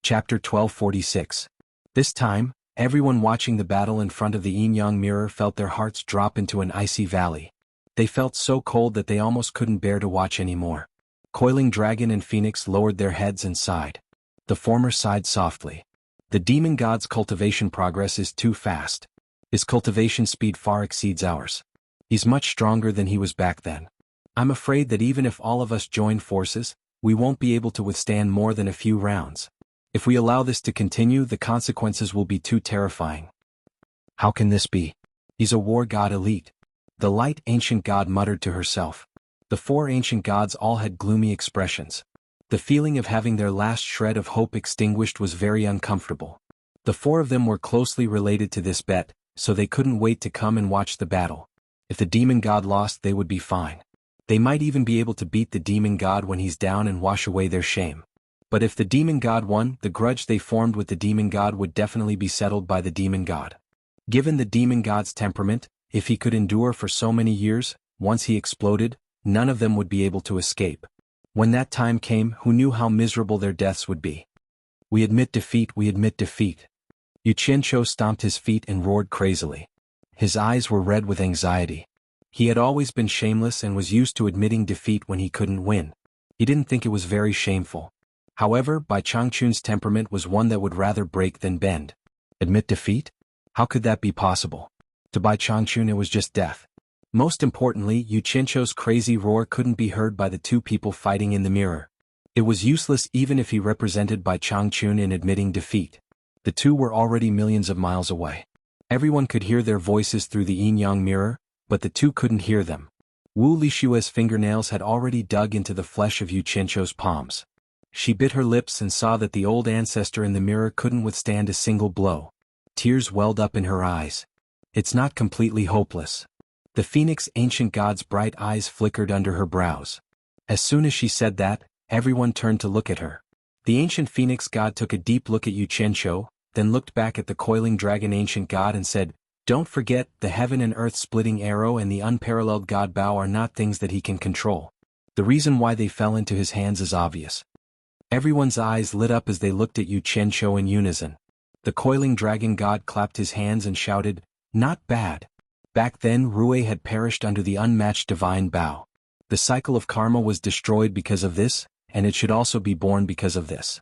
Chapter 1246. This time, everyone watching the battle in front of the yin-yang mirror felt their hearts drop into an icy valley. They felt so cold that they almost couldn't bear to watch anymore. Coiling Dragon and Phoenix lowered their heads and sighed. The former sighed softly. The demon god's cultivation progress is too fast. His cultivation speed far exceeds ours. He's much stronger than he was back then. I'm afraid that even if all of us join forces, we won't be able to withstand more than a few rounds. If we allow this to continue, the consequences will be too terrifying. How can this be? He's a war god elite. The light ancient god muttered to herself. The four ancient gods all had gloomy expressions. The feeling of having their last shred of hope extinguished was very uncomfortable. The four of them were closely related to this bet, so they couldn't wait to come and watch the battle. If the demon god lost, they would be fine. They might even be able to beat the demon god when he's down and wash away their shame. But if the demon god won, the grudge they formed with the demon god would definitely be settled by the demon god. Given the demon god's temperament, if he could endure for so many years, once he exploded, none of them would be able to escape. When that time came, who knew how miserable their deaths would be? We admit defeat, we admit defeat. Xianxia stomped his feet and roared crazily. His eyes were red with anxiety. He had always been shameless and was used to admitting defeat when he couldn't win. He didn't think it was very shameful. However, Bai Changchun's temperament was one that would rather break than bend. Admit defeat? How could that be possible? To Bai Changchun it was just death. Most importantly, Xianxia's crazy roar couldn't be heard by the two people fighting in the mirror. It was useless even if he represented Bai Changchun in admitting defeat. The two were already millions of miles away. Everyone could hear their voices through the yin-yang mirror, but the two couldn't hear them. Wu Lishua's fingernails had already dug into the flesh of Xianxia's palms. She bit her lips and saw that the old ancestor in the mirror couldn't withstand a single blow. Tears welled up in her eyes. It's not completely hopeless. The phoenix ancient god's bright eyes flickered under her brows. As soon as she said that, everyone turned to look at her. The ancient phoenix god took a deep look at Xianxia, then looked back at the coiling dragon ancient god and said, "Don't forget, the heaven and earth splitting arrow and the unparalleled god Bao are not things that he can control. The reason why they fell into his hands is obvious." Everyone's eyes lit up as they looked at Xianxia in unison. The coiling dragon god clapped his hands and shouted, "Not bad." Back then Rui had perished under the unmatched divine Bao. The cycle of karma was destroyed because of this, and it should also be born because of this.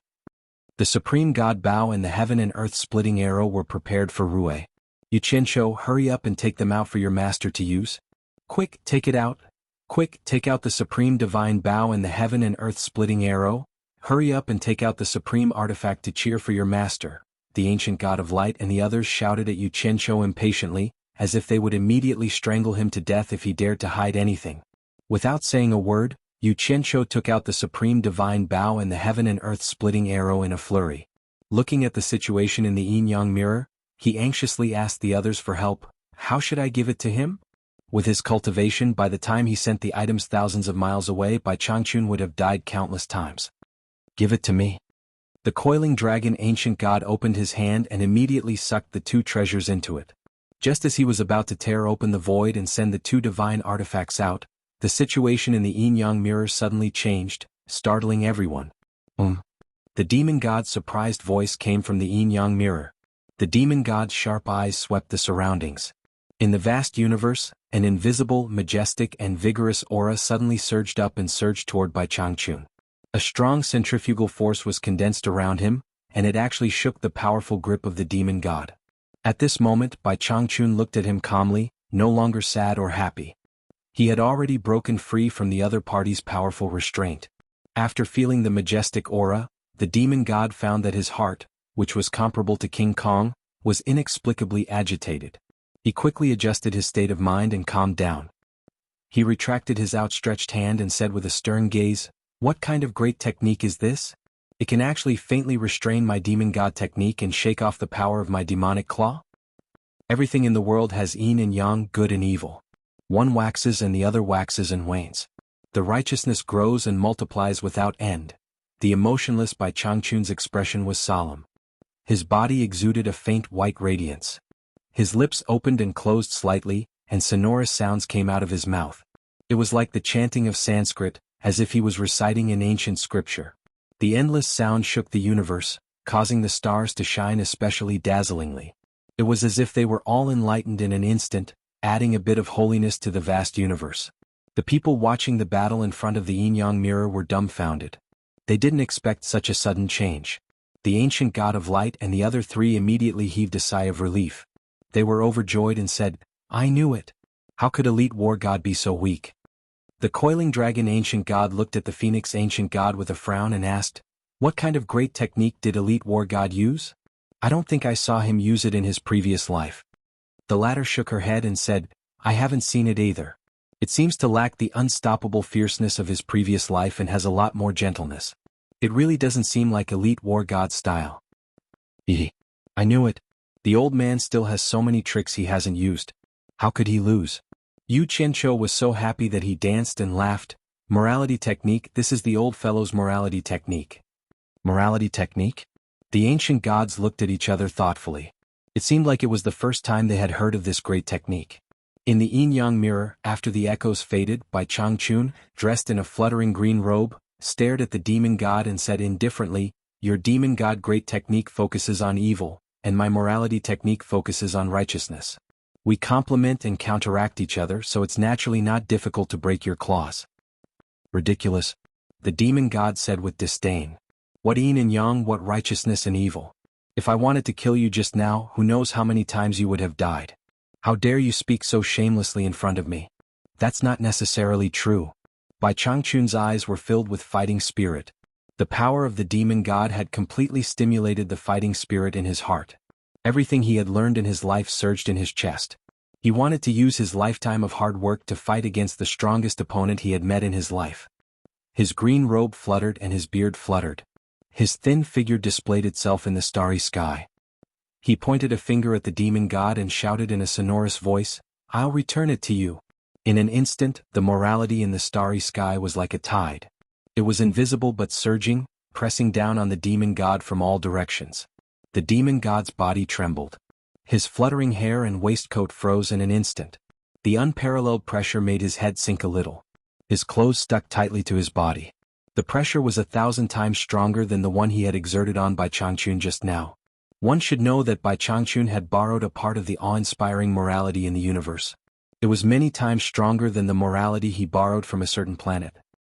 The supreme god Bao and the heaven and earth splitting arrow were prepared for Rui. Xianxia, hurry up and take them out for your master to use. Quick, take it out. Quick, take out the supreme divine Bao and the heaven and earth splitting arrow. Hurry up and take out the supreme artifact to cheer for your master. The ancient god of light and the others shouted at Xianxia impatiently, as if they would immediately strangle him to death if he dared to hide anything. Without saying a word, Xianxia took out the supreme divine Bao and the heaven and earth splitting arrow in a flurry. Looking at the situation in the yin-yang mirror, he anxiously asked the others for help. How should I give it to him? With his cultivation, by the time he sent the items thousands of miles away, Bai Changchun would have died countless times. Give it to me. The coiling dragon ancient god opened his hand and immediately sucked the two treasures into it. Just as he was about to tear open the void and send the two divine artifacts out, the situation in the yin-yang mirror suddenly changed, startling everyone. The demon god's surprised voice came from the yin-yang mirror. The demon god's sharp eyes swept the surroundings. In the vast universe, an invisible, majestic and vigorous aura suddenly surged up and surged toward Bai Changchun. A strong centrifugal force was condensed around him, and it actually shook the powerful grip of the demon god. At this moment, Bai Changchun looked at him calmly, no longer sad or happy. He had already broken free from the other party's powerful restraint. After feeling the majestic aura, the demon god found that his heart, which was comparable to King Kong, was inexplicably agitated. He quickly adjusted his state of mind and calmed down. He retracted his outstretched hand and said with a stern gaze, "What kind of great technique is this? It can actually faintly restrain my demon god technique and shake off the power of my demonic claw? Everything in the world has yin and yang, good and evil. One waxes and the other waxes and wanes. The righteousness grows and multiplies without end." The emotionless Bai Changchun's expression was solemn. His body exuded a faint white radiance. His lips opened and closed slightly, and sonorous sounds came out of his mouth. It was like the chanting of Sanskrit, as if he was reciting an ancient scripture. The endless sound shook the universe, causing the stars to shine especially dazzlingly. It was as if they were all enlightened in an instant, adding a bit of holiness to the vast universe. The people watching the battle in front of the yin-yang mirror were dumbfounded. They didn't expect such a sudden change. The ancient god of light and the other three immediately heaved a sigh of relief. They were overjoyed and said, "I knew it. How could elite war god be so weak?" The coiling dragon ancient god looked at the phoenix ancient god with a frown and asked, "What kind of great technique did elite war god use? I don't think I saw him use it in his previous life." The latter shook her head and said, "I haven't seen it either. It seems to lack the unstoppable fierceness of his previous life and has a lot more gentleness. It really doesn't seem like elite war god style." I knew it. The old man still has so many tricks he hasn't used. How could he lose? Yu Qianqiu was so happy that he danced and laughed. "Morality technique, this is the old fellow's morality technique." Morality technique? The ancient gods looked at each other thoughtfully. It seemed like it was the first time they had heard of this great technique. In the yin-yang mirror, after the echoes faded, Bai Changchun, dressed in a fluttering green robe, stared at the demon god and said indifferently, "Your demon god great technique focuses on evil, and my morality technique focuses on righteousness. We complement and counteract each other, so it's naturally not difficult to break your claws." Ridiculous. The demon god said with disdain. "What yin and yang, what righteousness and evil? If I wanted to kill you just now, who knows how many times you would have died? How dare you speak so shamelessly in front of me? That's not necessarily true." Bai Changchun's eyes were filled with fighting spirit. The power of the demon god had completely stimulated the fighting spirit in his heart. Everything he had learned in his life surged in his chest. He wanted to use his lifetime of hard work to fight against the strongest opponent he had met in his life. His green robe fluttered and his beard fluttered. His thin figure displayed itself in the starry sky. He pointed a finger at the demon god and shouted in a sonorous voice, "I'll return it to you." In an instant, the morality in the starry sky was like a tide. It was invisible but surging, pressing down on the demon god from all directions. The demon god's body trembled. His fluttering hair and waistcoat froze in an instant. The unparalleled pressure made his head sink a little. His clothes stuck tightly to his body. The pressure was 1,000 times stronger than the one he had exerted on Bai Changchun just now. One should know that Bai Changchun had borrowed a part of the awe-inspiring morality in the universe. It was many times stronger than the morality he borrowed from a certain planet.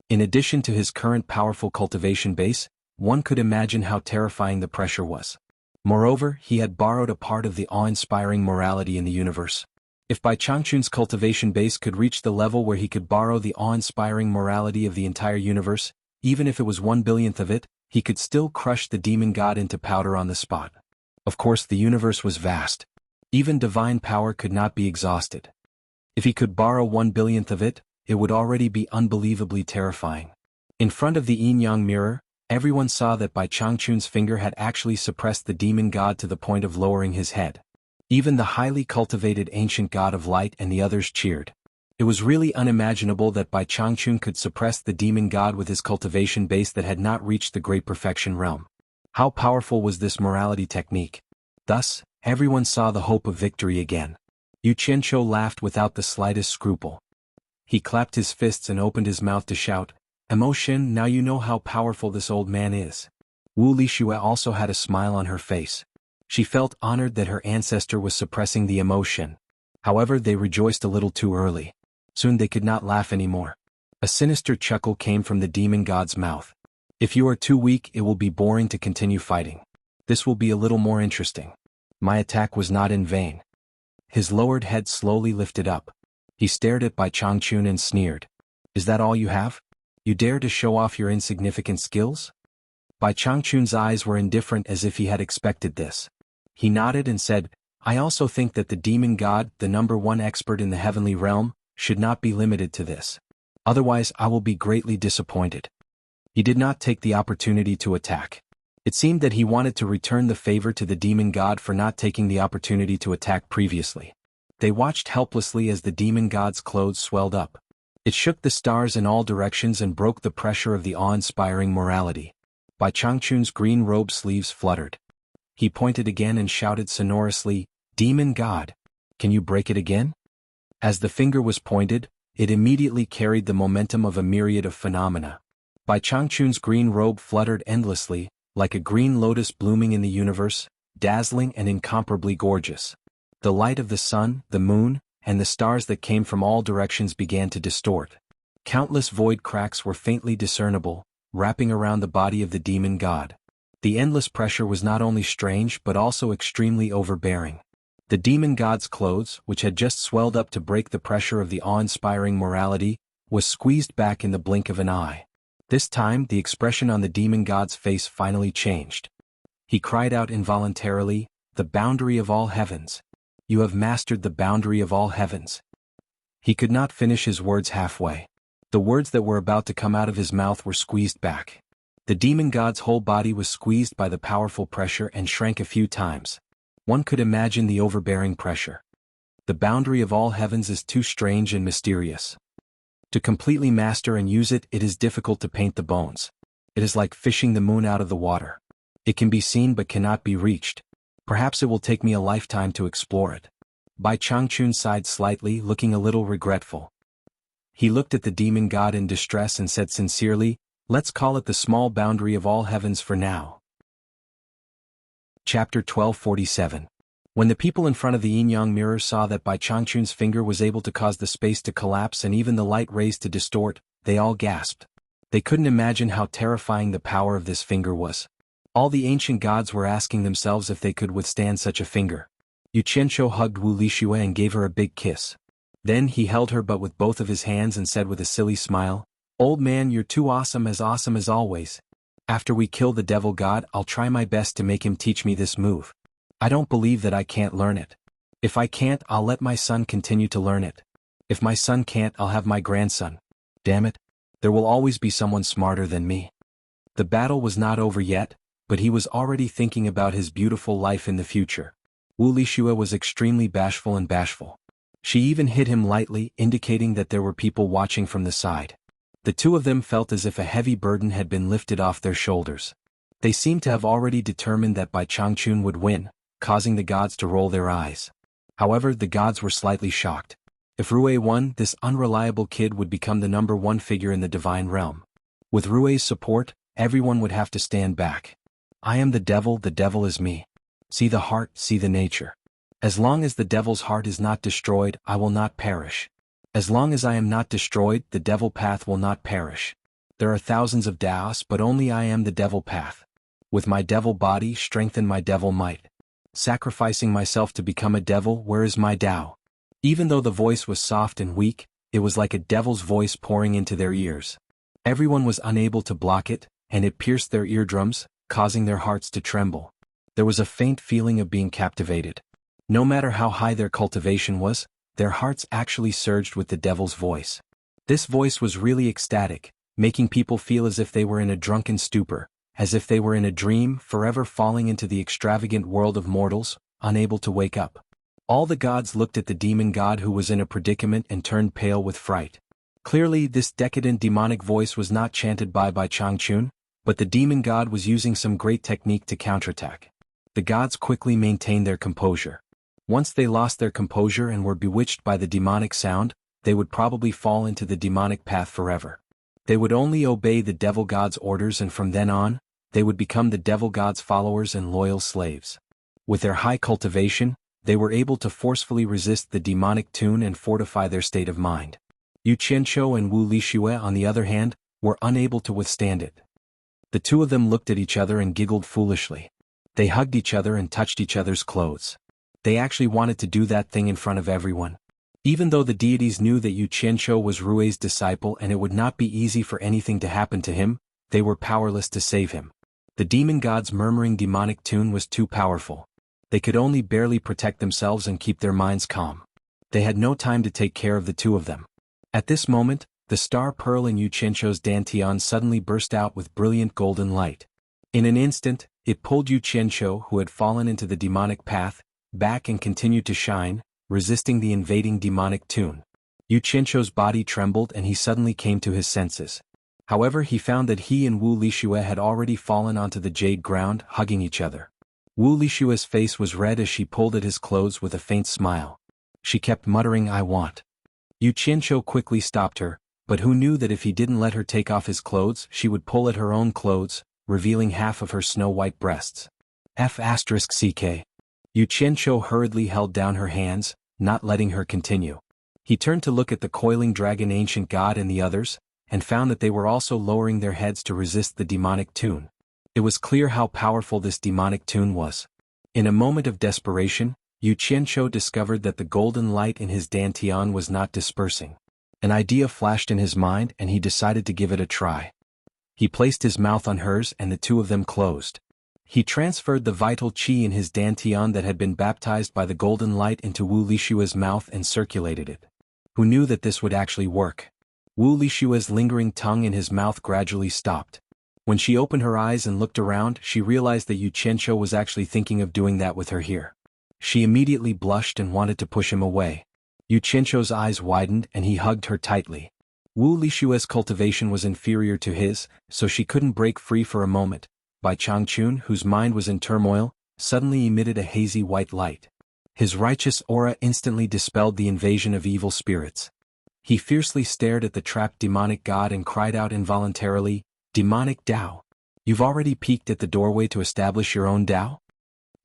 In addition to his current powerful cultivation base, one could imagine how terrifying the pressure was. Moreover, he had borrowed a part of the awe-inspiring morality in the universe. If Bai Changchun's cultivation base could reach the level where he could borrow the awe-inspiring morality of the entire universe, even if it was 1/1000th of it, he could still crush the demon god into powder on the spot. Of course, the universe was vast. Even divine power could not be exhausted. If he could borrow 1/100000th of it, it would already be unbelievably terrifying. In front of the yin-yang mirror, everyone saw that Bai Changchun's finger had actually suppressed the demon god to the point of lowering his head. Even the highly cultivated ancient god of light and the others cheered. It was really unimaginable that Bai Changchun could suppress the demon god with his cultivation base that had not reached the great perfection realm. How powerful was this morality technique? Thus, everyone saw the hope of victory again. Yu Qianqiu laughed without the slightest scruple. He clapped his fists and opened his mouth to shout, "Emotion, now you know how powerful this old man is." Wu Lixue also had a smile on her face. She felt honored that her ancestor was suppressing the emotion. However, they rejoiced a little too early. Soon they could not laugh anymore. A sinister chuckle came from the demon god's mouth. "If you are too weak, it will be boring to continue fighting. This will be a little more interesting. My attack was not in vain." His lowered head slowly lifted up. He stared at Bai Changchun and sneered. "Is that all you have? You dare to show off your insignificant skills?" Bai Changchun's eyes were indifferent as if he had expected this. He nodded and said, "I also think that the demon god, the #1 expert in the heavenly realm, should not be limited to this. Otherwise I will be greatly disappointed." He did not take the opportunity to attack. It seemed that he wanted to return the favor to the demon god for not taking the opportunity to attack previously. They watched helplessly as the demon god's clothes swelled up. It shook the stars in all directions and broke the pressure of the awe-inspiring morality. Bai Changchun's green robe sleeves fluttered. He pointed again and shouted sonorously, "Demon god, can you break it again?" As the finger was pointed, it immediately carried the momentum of a myriad of phenomena. Bai Changchun's green robe fluttered endlessly, like a green lotus blooming in the universe, dazzling and incomparably gorgeous. The light of the sun, the moon, and the stars that came from all directions began to distort. Countless void cracks were faintly discernible, wrapping around the body of the demon god. The endless pressure was not only strange but also extremely overbearing. The demon god's clothes, which had just swelled up to break the pressure of the awe-inspiring morality, was squeezed back in the blink of an eye. This time the expression on the demon god's face finally changed. He cried out involuntarily, "The boundary of all heavens! You have mastered the boundary of all heavens!" He could not finish his words halfway. The words that were about to come out of his mouth were squeezed back. The demon god's whole body was squeezed by the powerful pressure and shrank a few times. One could imagine the overbearing pressure. The boundary of all heavens is too strange and mysterious. To completely master and use it, it is difficult to paint the bones. It is like fishing the moon out of the water. It can be seen but cannot be reached. Perhaps it will take me a lifetime to explore it. Bai Changchun sighed slightly, looking a little regretful. He looked at the demon god in distress and said sincerely, "Let's call it the small boundary of all heavens for now." Chapter 1247. When the people in front of the yin-yang mirror saw that Bai Changchun's finger was able to cause the space to collapse and even the light rays to distort, they all gasped. They couldn't imagine how terrifying the power of this finger was. All the ancient gods were asking themselves if they could withstand such a finger. Yu Qianzhou hugged Wu Lixue and gave her a big kiss. Then he held her but with both of his hands and said with a silly smile, "Old man, you're too awesome as always. After we kill the devil god, I'll try my best to make him teach me this move. I don't believe that I can't learn it. If I can't, I'll let my son continue to learn it. If my son can't, I'll have my grandson. Damn it. There will always be someone smarter than me." The battle was not over yet, but he was already thinking about his beautiful life in the future. Wu Lixue was extremely bashful. She even hit him lightly, indicating that there were people watching from the side. The two of them felt as if a heavy burden had been lifted off their shoulders. They seemed to have already determined that Bai Changchun would win, causing the gods to roll their eyes. However, the gods were slightly shocked. If Rue won, this unreliable kid would become the #1 figure in the divine realm. With Rue's support, everyone would have to stand back. "I am the devil is me. See the heart, see the nature. As long as the devil's heart is not destroyed, I will not perish. As long as I am not destroyed, the devil path will not perish. There are thousands of Taoists, but only I am the devil path. With my devil body, strengthen my devil might. Sacrificing myself to become a devil, where is my Tao?" Even though the voice was soft and weak, it was like a devil's voice pouring into their ears. Everyone was unable to block it, and it pierced their eardrums, causing their hearts to tremble. There was a faint feeling of being captivated. No matter how high their cultivation was, their hearts actually surged with the devil's voice. This voice was really ecstatic, making people feel as if they were in a drunken stupor, as if they were in a dream, forever falling into the extravagant world of mortals, unable to wake up. All the gods looked at the demon god who was in a predicament and turned pale with fright. Clearly, this decadent demonic voice was not chanted by Changchun, but the demon god was using some great technique to counterattack. The gods quickly maintained their composure. Once they lost their composure and were bewitched by the demonic sound, they would probably fall into the demonic path forever. They would only obey the devil god's orders, and from then on, they would become the devil god's followers and loyal slaves. With their high cultivation, they were able to forcefully resist the demonic tune and fortify their state of mind. Yu Qianzhou and Wu Lixue, on the other hand, were unable to withstand it. The two of them looked at each other and giggled foolishly. They hugged each other and touched each other's clothes. They actually wanted to do that thing in front of everyone. Even though the deities knew that Yu Qianzhou was Rue's disciple and it would not be easy for anything to happen to him, they were powerless to save him. The demon god's murmuring demonic tune was too powerful. They could only barely protect themselves and keep their minds calm. They had no time to take care of the two of them. At this moment, the star pearl in Yu Qianzhou's dantian suddenly burst out with brilliant golden light. In an instant, it pulled Yu Qianzhou, who had fallen into the demonic path, back and continued to shine, resisting the invading demonic tune. Yu Qianzhou's body trembled and he suddenly came to his senses. However, he found that he and Wu Lixue had already fallen onto the jade ground, hugging each other. Wu Lixue's face was red as she pulled at his clothes with a faint smile. She kept muttering, "I want." Yu Qianzhou quickly stopped her, but who knew that if he didn't let her take off his clothes, she would pull at her own clothes, revealing half of her snow-white breasts. F***ck. Yu Qianzhou hurriedly held down her hands, not letting her continue. He turned to look at the coiling dragon ancient god and the others, and found that they were also lowering their heads to resist the demonic tune. It was clear how powerful this demonic tune was. In a moment of desperation, Yu Qianzhou discovered that the golden light in his dantian was not dispersing. An idea flashed in his mind and he decided to give it a try. He placed his mouth on hers and the two of them closed. He transferred the vital qi in his dantian that had been baptized by the golden light into Wu Lishua's mouth and circulated it. Who knew that this would actually work? Wu Lishua's lingering tongue in his mouth gradually stopped. When she opened her eyes and looked around, she realized that Yu Qianzhou was actually thinking of doing that with her here. She immediately blushed and wanted to push him away. Yu Qianzhou's eyes widened and he hugged her tightly. Wu Lishua's cultivation was inferior to his, so she couldn't break free for a moment. Bai Changchun, whose mind was in turmoil, suddenly emitted a hazy white light. His righteous aura instantly dispelled the invasion of evil spirits. He fiercely stared at the trapped demonic god and cried out involuntarily, "Demonic Tao! You've already peeked at the doorway to establish your own Tao?"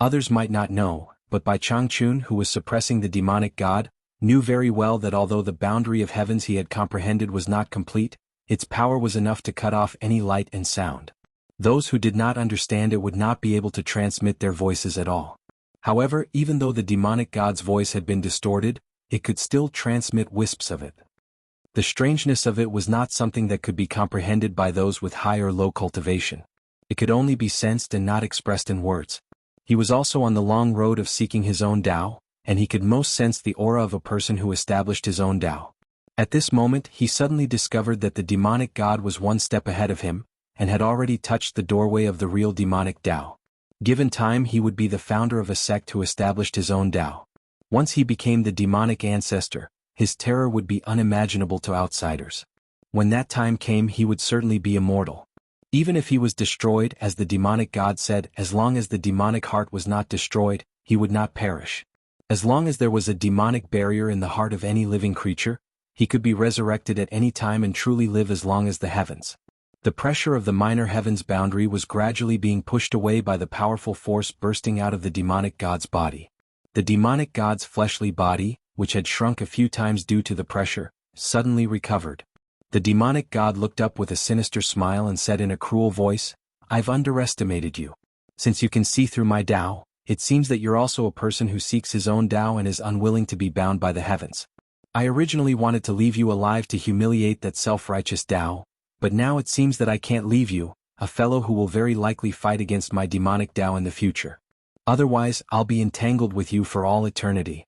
Others might not know, but Bai Changchun, who was suppressing the demonic god, knew very well that although the boundary of heavens he had comprehended was not complete, its power was enough to cut off any light and sound. Those who did not understand it would not be able to transmit their voices at all. However, even though the demonic god's voice had been distorted, it could still transmit wisps of it. The strangeness of it was not something that could be comprehended by those with high or low cultivation. It could only be sensed and not expressed in words. He was also on the long road of seeking his own Tao, and he could most sense the aura of a person who established his own Tao. At this moment, he suddenly discovered that the demonic god was one step ahead of him, and had already touched the doorway of the real demonic Tao. Given time, he would be the founder of a sect who established his own Tao. Once he became the demonic ancestor, his terror would be unimaginable to outsiders. When that time came, he would certainly be immortal. Even if he was destroyed, as the demonic god said, as long as the demonic heart was not destroyed, he would not perish. As long as there was a demonic barrier in the heart of any living creature, he could be resurrected at any time and truly live as long as the heavens. The pressure of the minor heavens boundary was gradually being pushed away by the powerful force bursting out of the demonic god's body. The demonic god's fleshly body, which had shrunk a few times due to the pressure, suddenly recovered. The demonic god looked up with a sinister smile and said in a cruel voice, "I've underestimated you. Since you can see through my Tao, it seems that you're also a person who seeks his own Tao and is unwilling to be bound by the heavens. I originally wanted to leave you alive to humiliate that self-righteous Tao, but now it seems that I can't leave you, a fellow who will very likely fight against my demonic Tao in the future. Otherwise, I'll be entangled with you for all eternity."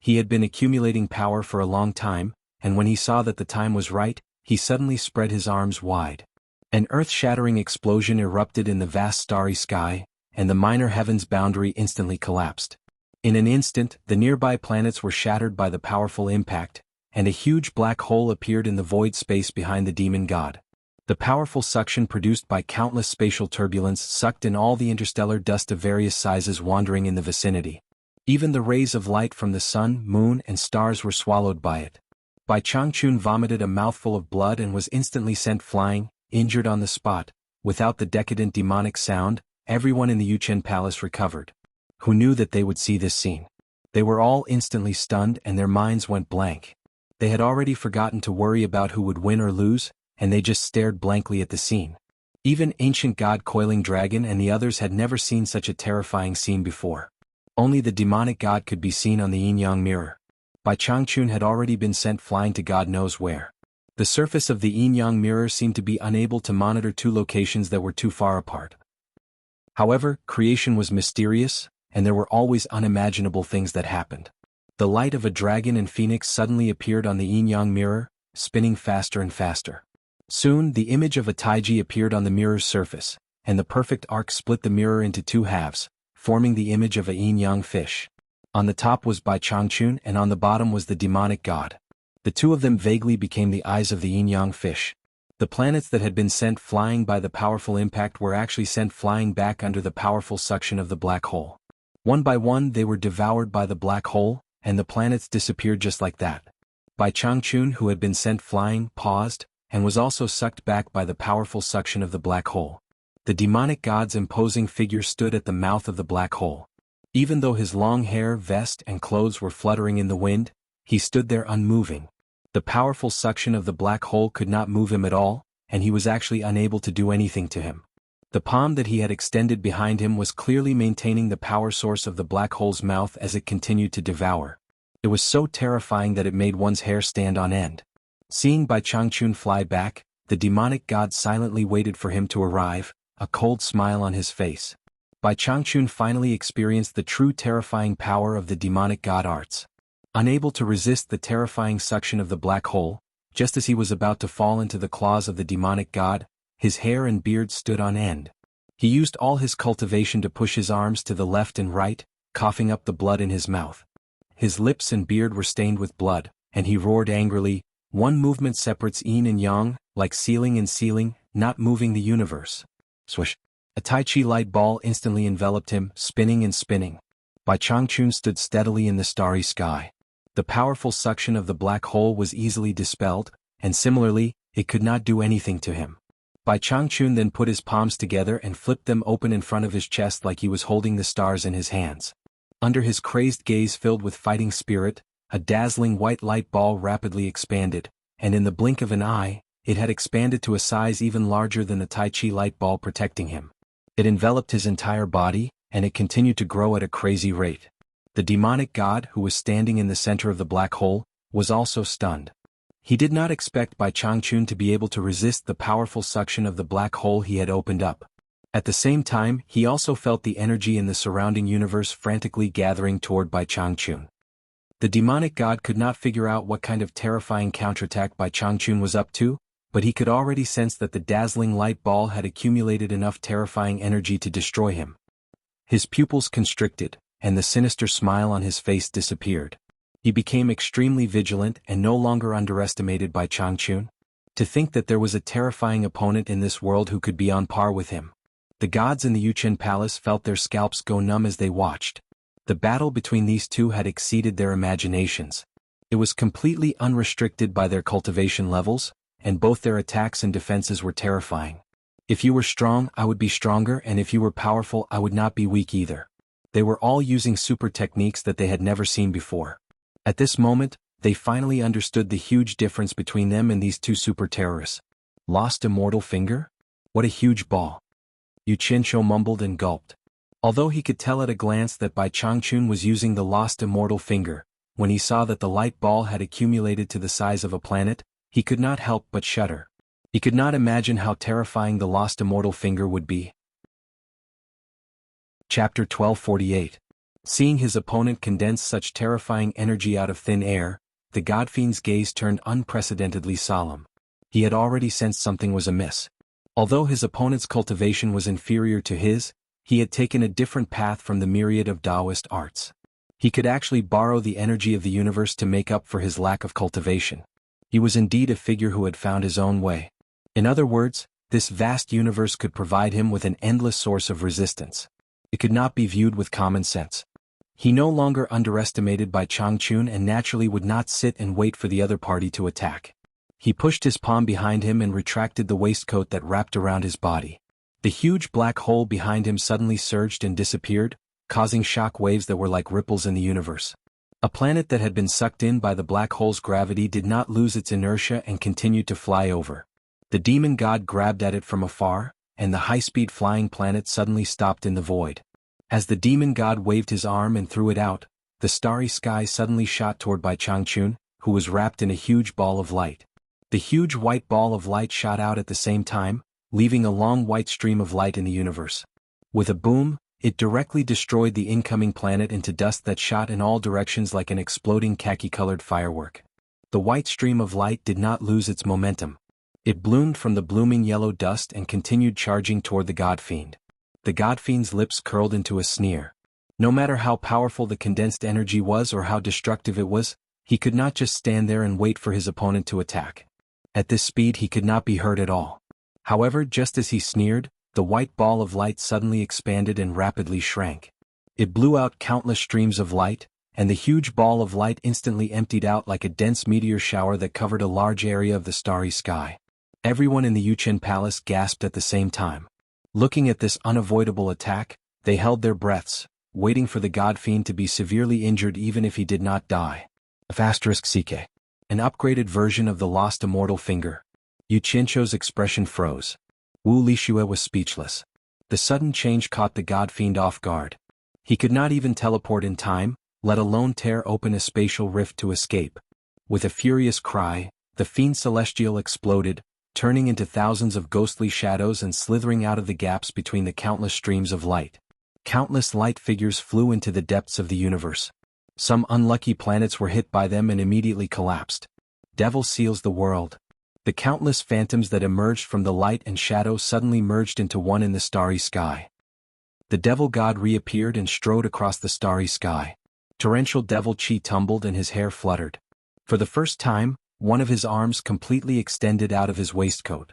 He had been accumulating power for a long time, and when he saw that the time was right, he suddenly spread his arms wide. An earth-shattering explosion erupted in the vast starry sky, and the minor heavens boundary instantly collapsed. In an instant, the nearby planets were shattered by the powerful impact, and a huge black hole appeared in the void space behind the demon god. The powerful suction produced by countless spatial turbulence sucked in all the interstellar dust of various sizes wandering in the vicinity. Even the rays of light from the sun, moon, and stars were swallowed by it. Bai Changchun vomited a mouthful of blood and was instantly sent flying, injured on the spot. Without the decadent demonic sound, everyone in the Yuchen Palace recovered. Who knew that they would see this scene? They were all instantly stunned and their minds went blank. They had already forgotten to worry about who would win or lose, and they just stared blankly at the scene. Even ancient god Coiling Dragon and the others had never seen such a terrifying scene before. Only the demonic god could be seen on the yin-yang mirror. Bai Changchun had already been sent flying to God knows where. The surface of the yin-yang mirror seemed to be unable to monitor two locations that were too far apart. However, creation was mysterious, and there were always unimaginable things that happened. The light of a dragon and phoenix suddenly appeared on the yin-yang mirror, spinning faster and faster. Soon, the image of a taiji appeared on the mirror's surface, and the perfect arc split the mirror into two halves, forming the image of a yin-yang fish. On the top was Bai Changchun and on the bottom was the demonic god. The two of them vaguely became the eyes of the yin-yang fish. The planets that had been sent flying by the powerful impact were actually sent flying back under the powerful suction of the black hole. One by one they were devoured by the black hole, and the planets disappeared just like that. Bai Changchun, who had been sent flying, paused, and was also sucked back by the powerful suction of the black hole. The demonic god's imposing figure stood at the mouth of the black hole. Even though his long hair, vest, and clothes were fluttering in the wind, he stood there unmoving. The powerful suction of the black hole could not move him at all, and he was actually unable to do anything to him. The palm that he had extended behind him was clearly maintaining the power source of the black hole's mouth as it continued to devour. It was so terrifying that it made one's hair stand on end. Seeing Bai Changchun fly back, the demonic god silently waited for him to arrive, a cold smile on his face. Bai Changchun finally experienced the true terrifying power of the demonic god arts. Unable to resist the terrifying suction of the black hole, just as he was about to fall into the claws of the demonic god, his hair and beard stood on end. He used all his cultivation to push his arms to the left and right, coughing up the blood in his mouth. His lips and beard were stained with blood, and he roared angrily, "One movement separates yin and yang, like ceiling and ceiling, not moving the universe." Swish! A Tai Chi light ball instantly enveloped him, spinning and spinning. Bai Changchun stood steadily in the starry sky. The powerful suction of the black hole was easily dispelled, and similarly, it could not do anything to him. Bai Changchun then put his palms together and flipped them open in front of his chest like he was holding the stars in his hands. Under his crazed gaze filled with fighting spirit, a dazzling white light ball rapidly expanded, and in the blink of an eye, it had expanded to a size even larger than the Tai Chi light ball protecting him. It enveloped his entire body, and it continued to grow at a crazy rate. The demonic god, who was standing in the center of the black hole, was also stunned. He did not expect Bai Changchun to be able to resist the powerful suction of the black hole he had opened up. At the same time, he also felt the energy in the surrounding universe frantically gathering toward Bai Changchun. The demonic god could not figure out what kind of terrifying counterattack Bai Changchun was up to, but he could already sense that the dazzling light ball had accumulated enough terrifying energy to destroy him. His pupils constricted, and the sinister smile on his face disappeared. He became extremely vigilant and no longer underestimated Bai Changchun. To think that there was a terrifying opponent in this world who could be on par with him. The gods in the Yuchen Palace felt their scalps go numb as they watched. The battle between these two had exceeded their imaginations. It was completely unrestricted by their cultivation levels, and both their attacks and defenses were terrifying. If you were strong, I would be stronger, and if you were powerful, I would not be weak either. They were all using super techniques that they had never seen before. At this moment, they finally understood the huge difference between them and these two super terrorists. Lost immortal finger? What a huge ball. Yu Qinshu mumbled and gulped. Although he could tell at a glance that Bai Changchun was using the lost immortal finger, when he saw that the light ball had accumulated to the size of a planet, he could not help but shudder. He could not imagine how terrifying the lost immortal finger would be. Chapter 1248. Seeing his opponent condense such terrifying energy out of thin air, the godfiend's gaze turned unprecedentedly solemn. He had already sensed something was amiss. Although his opponent's cultivation was inferior to his, he had taken a different path from the myriad of Taoist arts. He could actually borrow the energy of the universe to make up for his lack of cultivation. He was indeed a figure who had found his own way. In other words, this vast universe could provide him with an endless source of resistance. It could not be viewed with common sense. He no longer underestimated Bai Changchun and naturally would not sit and wait for the other party to attack. He pushed his palm behind him and retracted the waistcoat that wrapped around his body. The huge black hole behind him suddenly surged and disappeared, causing shock waves that were like ripples in the universe. A planet that had been sucked in by the black hole's gravity did not lose its inertia and continued to fly over. The demon god grabbed at it from afar, and the high-speed flying planet suddenly stopped in the void. As the demon god waved his arm and threw it out, the starry sky suddenly shot toward Bai Changchun, who was wrapped in a huge ball of light. The huge white ball of light shot out at the same time, leaving a long white stream of light in the universe. With a boom, it directly destroyed the incoming planet into dust that shot in all directions like an exploding khaki-colored firework. The white stream of light did not lose its momentum. It bloomed from the blooming yellow dust and continued charging toward the godfiend. The godfiend's lips curled into a sneer. No matter how powerful the condensed energy was or how destructive it was, he could not just stand there and wait for his opponent to attack. At this speed he could not be hurt at all. However, just as he sneered, the white ball of light suddenly expanded and rapidly shrank. It blew out countless streams of light, and the huge ball of light instantly emptied out like a dense meteor shower that covered a large area of the starry sky. Everyone in the Yuchen Palace gasped at the same time. Looking at this unavoidable attack, they held their breaths, waiting for the god-fiend to be severely injured even if he did not die. *Ck. An upgraded version of the lost immortal finger. Yu Qianzhou's expression froze. Wu Lixue was speechless. The sudden change caught the god-fiend off guard. He could not even teleport in time, let alone tear open a spatial rift to escape. With a furious cry, the fiend celestial exploded, turning into thousands of ghostly shadows and slithering out of the gaps between the countless streams of light. Countless light figures flew into the depths of the universe. Some unlucky planets were hit by them and immediately collapsed. Devil seals the world. The countless phantoms that emerged from the light and shadow suddenly merged into one in the starry sky. The devil god reappeared and strode across the starry sky. Torrential devil chi tumbled and his hair fluttered. For the first time, one of his arms completely extended out of his waistcoat.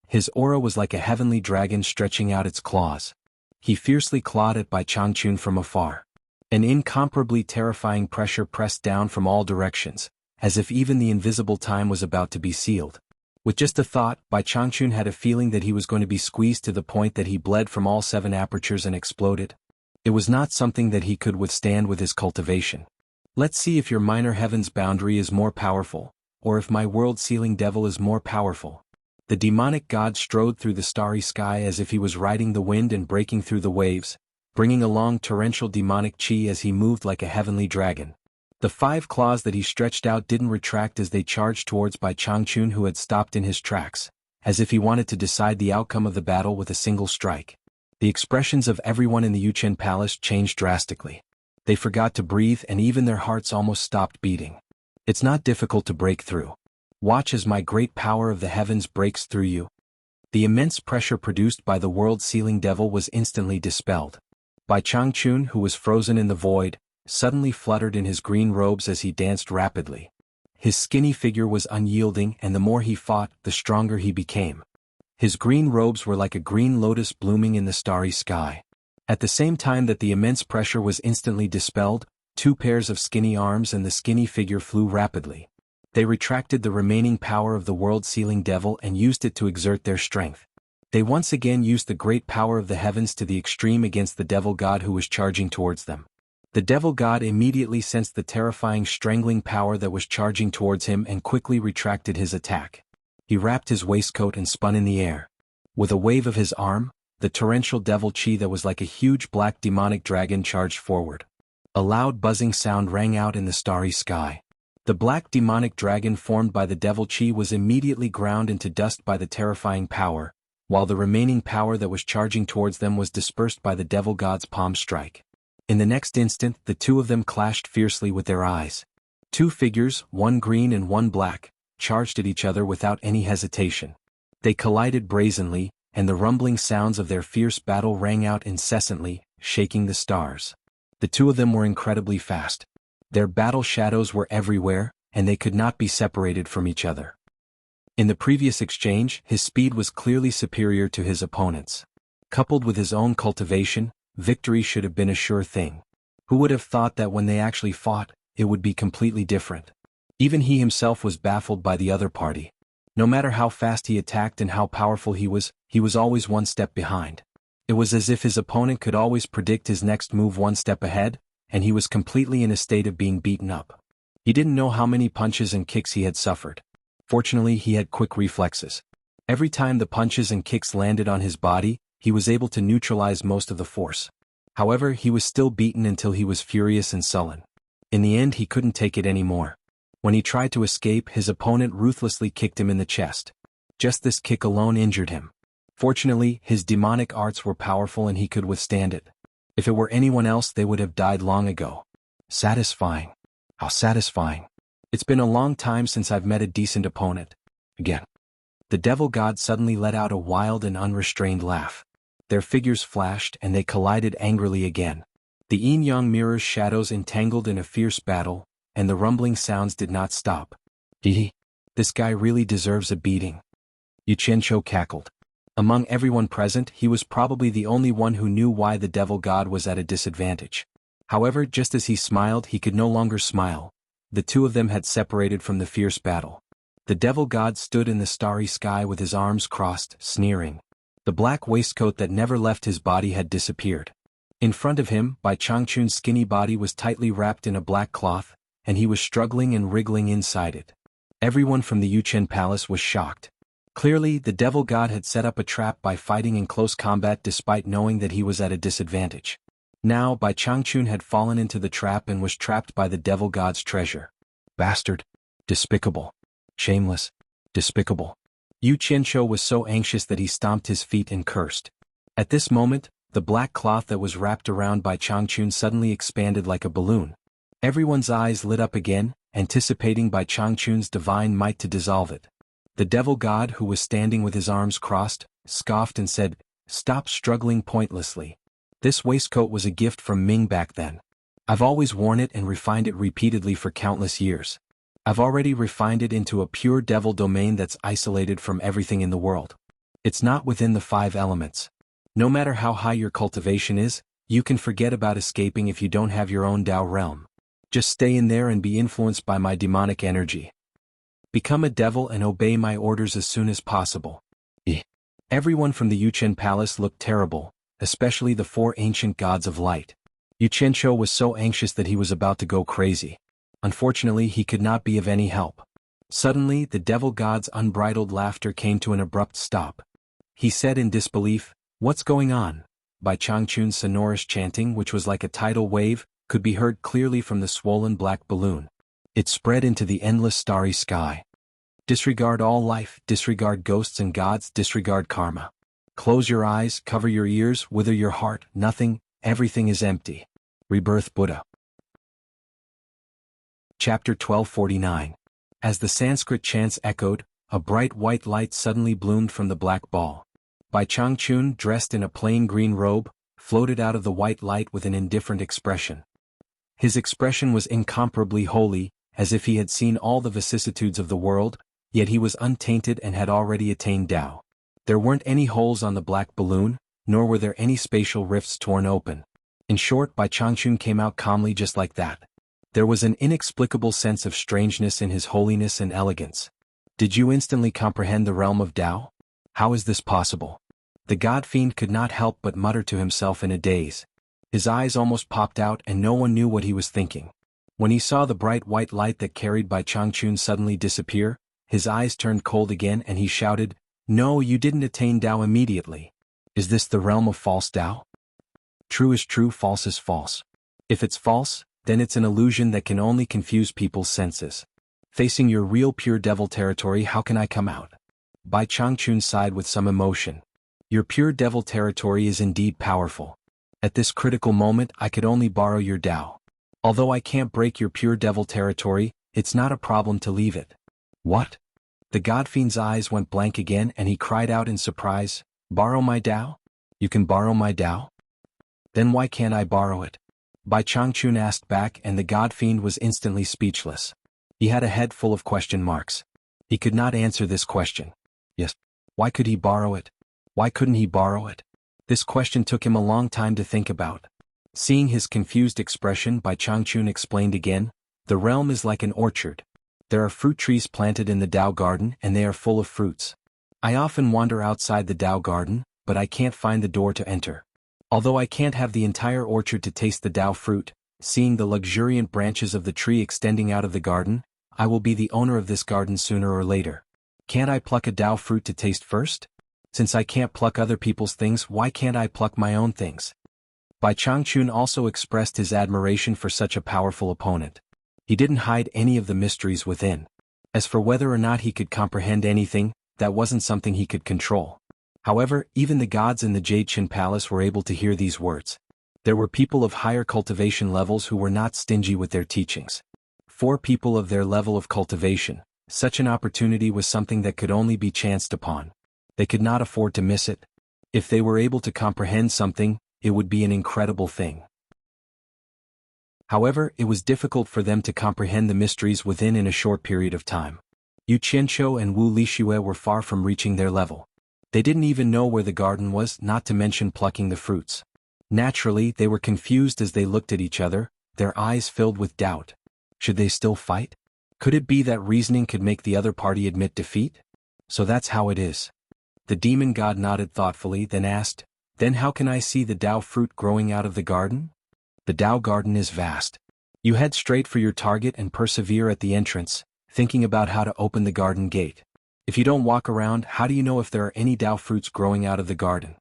His aura was like a heavenly dragon stretching out its claws. He fiercely clawed at Bai Changchun from afar. An incomparably terrifying pressure pressed down from all directions, as if even the invisible time was about to be sealed. With just a thought, Bai Changchun had a feeling that he was going to be squeezed to the point that he bled from all 7 apertures and exploded. It was not something that he could withstand with his cultivation. Let's see if your minor heaven's boundary is more powerful, or if my world-sealing devil is more powerful. The demonic god strode through the starry sky as if he was riding the wind and breaking through the waves, bringing along torrential demonic chi as he moved like a heavenly dragon. The 5 claws that he stretched out didn't retract as they charged towards Bai Changchun, who had stopped in his tracks, as if he wanted to decide the outcome of the battle with a single strike. The expressions of everyone in the Yuchen Palace changed drastically. They forgot to breathe and even their hearts almost stopped beating. It's not difficult to break through. Watch as my great power of the heavens breaks through you. The immense pressure produced by the world-sealing devil was instantly dispelled. Bai Changchun, who was frozen in the void, suddenly fluttered in his green robes as he danced rapidly. His skinny figure was unyielding, and the more he fought, the stronger he became. His green robes were like a green lotus blooming in the starry sky. At the same time that the immense pressure was instantly dispelled, 2 pairs of skinny arms and the skinny figure flew rapidly. They retracted the remaining power of the world-sealing devil and used it to exert their strength. They once again used the great power of the heavens to the extreme against the devil god who was charging towards them. The devil god immediately sensed the terrifying strangling power that was charging towards him and quickly retracted his attack. He wrapped his waistcoat and spun in the air. With a wave of his arm, the torrential devil chi that was like a huge black demonic dragon charged forward. A loud buzzing sound rang out in the starry sky. The black demonic dragon formed by the devil chi was immediately ground into dust by the terrifying power, while the remaining power that was charging towards them was dispersed by the devil god's palm strike. In the next instant, the 2 of them clashed fiercely with their eyes. 2 figures, one green and one black, charged at each other without any hesitation. They collided brazenly, and the rumbling sounds of their fierce battle rang out incessantly, shaking the stars. The 2 of them were incredibly fast. Their battle shadows were everywhere, and they could not be separated from each other. In the previous exchange, his speed was clearly superior to his opponent's. Coupled with his own cultivation, victory should have been a sure thing. Who would have thought that when they actually fought, it would be completely different? Even he himself was baffled by the other party. No matter how fast he attacked and how powerful he was always one step behind. It was as if his opponent could always predict his next move one step ahead, and he was completely in a state of being beaten up. He didn't know how many punches and kicks he had suffered. Fortunately, he had quick reflexes. Every time the punches and kicks landed on his body, he was able to neutralize most of the force. However, he was still beaten until he was furious and sullen. In the end, he couldn't take it anymore. When he tried to escape, his opponent ruthlessly kicked him in the chest. Just this kick alone injured him. Fortunately, his demonic arts were powerful and he could withstand it. If it were anyone else, they would have died long ago. Satisfying. How satisfying. It's been a long time since I've met a decent opponent. Again. The devil god suddenly let out a wild and unrestrained laugh. Their figures flashed and they collided angrily again. The yin-yang mirror's shadows entangled in a fierce battle, and the rumbling sounds did not stop. This guy really deserves a beating. Yu Qianzhou cackled. Among everyone present, he was probably the only one who knew why the devil god was at a disadvantage. However, just as he smiled, he could no longer smile. The 2 of them had separated from the fierce battle. The devil god stood in the starry sky with his arms crossed, sneering. The black waistcoat that never left his body had disappeared. In front of him, Bai Changchun's skinny body was tightly wrapped in a black cloth, and he was struggling and wriggling inside it. Everyone from the Yuchen Palace was shocked. Clearly, the devil god had set up a trap by fighting in close combat despite knowing that he was at a disadvantage. Now, Bai Changchun had fallen into the trap and was trapped by the devil god's treasure. Bastard. Despicable. Shameless. Despicable. Yu Qianqiu was so anxious that he stomped his feet and cursed. At this moment, the black cloth that was wrapped around Bai Changchun suddenly expanded like a balloon. Everyone's eyes lit up again, anticipating Bai Changchun's divine might to dissolve it. The devil god, who was standing with his arms crossed, scoffed and said, "Stop struggling pointlessly. This waistcoat was a gift from Ming back then. I've always worn it and refined it repeatedly for countless years. I've already refined it into a pure devil domain that's isolated from everything in the world. It's not within the 5 elements. No matter how high your cultivation is, you can forget about escaping if you don't have your own Dao realm. Just stay in there and be influenced by my demonic energy. Become a devil and obey my orders as soon as possible." Everyone from the Yuchen Palace looked terrible, especially the 4 ancient gods of light. Yu Qianqiu was so anxious that he was about to go crazy. Unfortunately, he could not be of any help. Suddenly, the devil god's unbridled laughter came to an abrupt stop. He said in disbelief, "What's going on?" Bai Changchun's sonorous chanting, which was like a tidal wave, could be heard clearly from the swollen black balloon. It spread into the endless starry sky. Disregard all life, disregard ghosts and gods, disregard karma. Close your eyes, cover your ears, wither your heart, nothing, everything is empty. Rebirth Buddha. Chapter 1249. As the Sanskrit chants echoed, a bright white light suddenly bloomed from the black ball. Bai Changchun, dressed in a plain green robe, floated out of the white light with an indifferent expression. His expression was incomparably holy, as if he had seen all the vicissitudes of the world, yet he was untainted and had already attained Tao. There weren't any holes on the black balloon, nor were there any spatial rifts torn open. In short, Bai Changchun came out calmly just like that. There was an inexplicable sense of strangeness in his holiness and elegance. Did you instantly comprehend the realm of Tao? How is this possible? The god-fiend could not help but mutter to himself in a daze. His eyes almost popped out and no one knew what he was thinking. When he saw the bright white light that carried Bai Changchun suddenly disappear, his eyes turned cold again and he shouted, "No, you didn't attain Tao immediately. Is this the realm of false Tao? True is true, false is false. If it's false, then it's an illusion that can only confuse people's senses. Facing your real pure devil territory, how can I come out?" Bai Changchun sighed with some emotion. "Your pure devil territory is indeed powerful. At this critical moment I could only borrow your Tao. Although I can't break your pure devil territory, it's not a problem to leave it." "What?" The godfiend's eyes went blank again and he cried out in surprise, "Borrow my Tao? You can borrow my Tao? Then why can't I borrow it?" Bai Changchun asked back and the godfiend was instantly speechless. He had a head full of question marks. He could not answer this question. Yes. Why could he borrow it? Why couldn't he borrow it? This question took him a long time to think about. Seeing his confused expression, Bai Changchun explained again, "The realm is like an orchard. There are fruit trees planted in the Tao garden and they are full of fruits. I often wander outside the Tao garden, but I can't find the door to enter. Although I can't have the entire orchard to taste the Tao fruit, seeing the luxuriant branches of the tree extending out of the garden, I will be the owner of this garden sooner or later. Can't I pluck a Tao fruit to taste first? Since I can't pluck other people's things, why can't I pluck my own things?" Bai Changchun also expressed his admiration for such a powerful opponent. He didn't hide any of the mysteries within. As for whether or not he could comprehend anything, that wasn't something he could control. However, even the gods in the Jade Qin Palace were able to hear these words. There were people of higher cultivation levels who were not stingy with their teachings. For people of their level of cultivation, such an opportunity was something that could only be chanced upon. They could not afford to miss it. If they were able to comprehend something, it would be an incredible thing. However, it was difficult for them to comprehend the mysteries within in a short period of time. Yu Qianqiu and Wu Lixue were far from reaching their level. They didn't even know where the garden was, not to mention plucking the fruits. Naturally, they were confused as they looked at each other, their eyes filled with doubt. Should they still fight? Could it be that reasoning could make the other party admit defeat? So that's how it is. The demon god nodded thoughtfully, then asked, "Then how can I see the Dao fruit growing out of the garden?" "The Dao garden is vast. You head straight for your target and persevere at the entrance, thinking about how to open the garden gate. If you don't walk around, how do you know if there are any Dao fruits growing out of the garden?"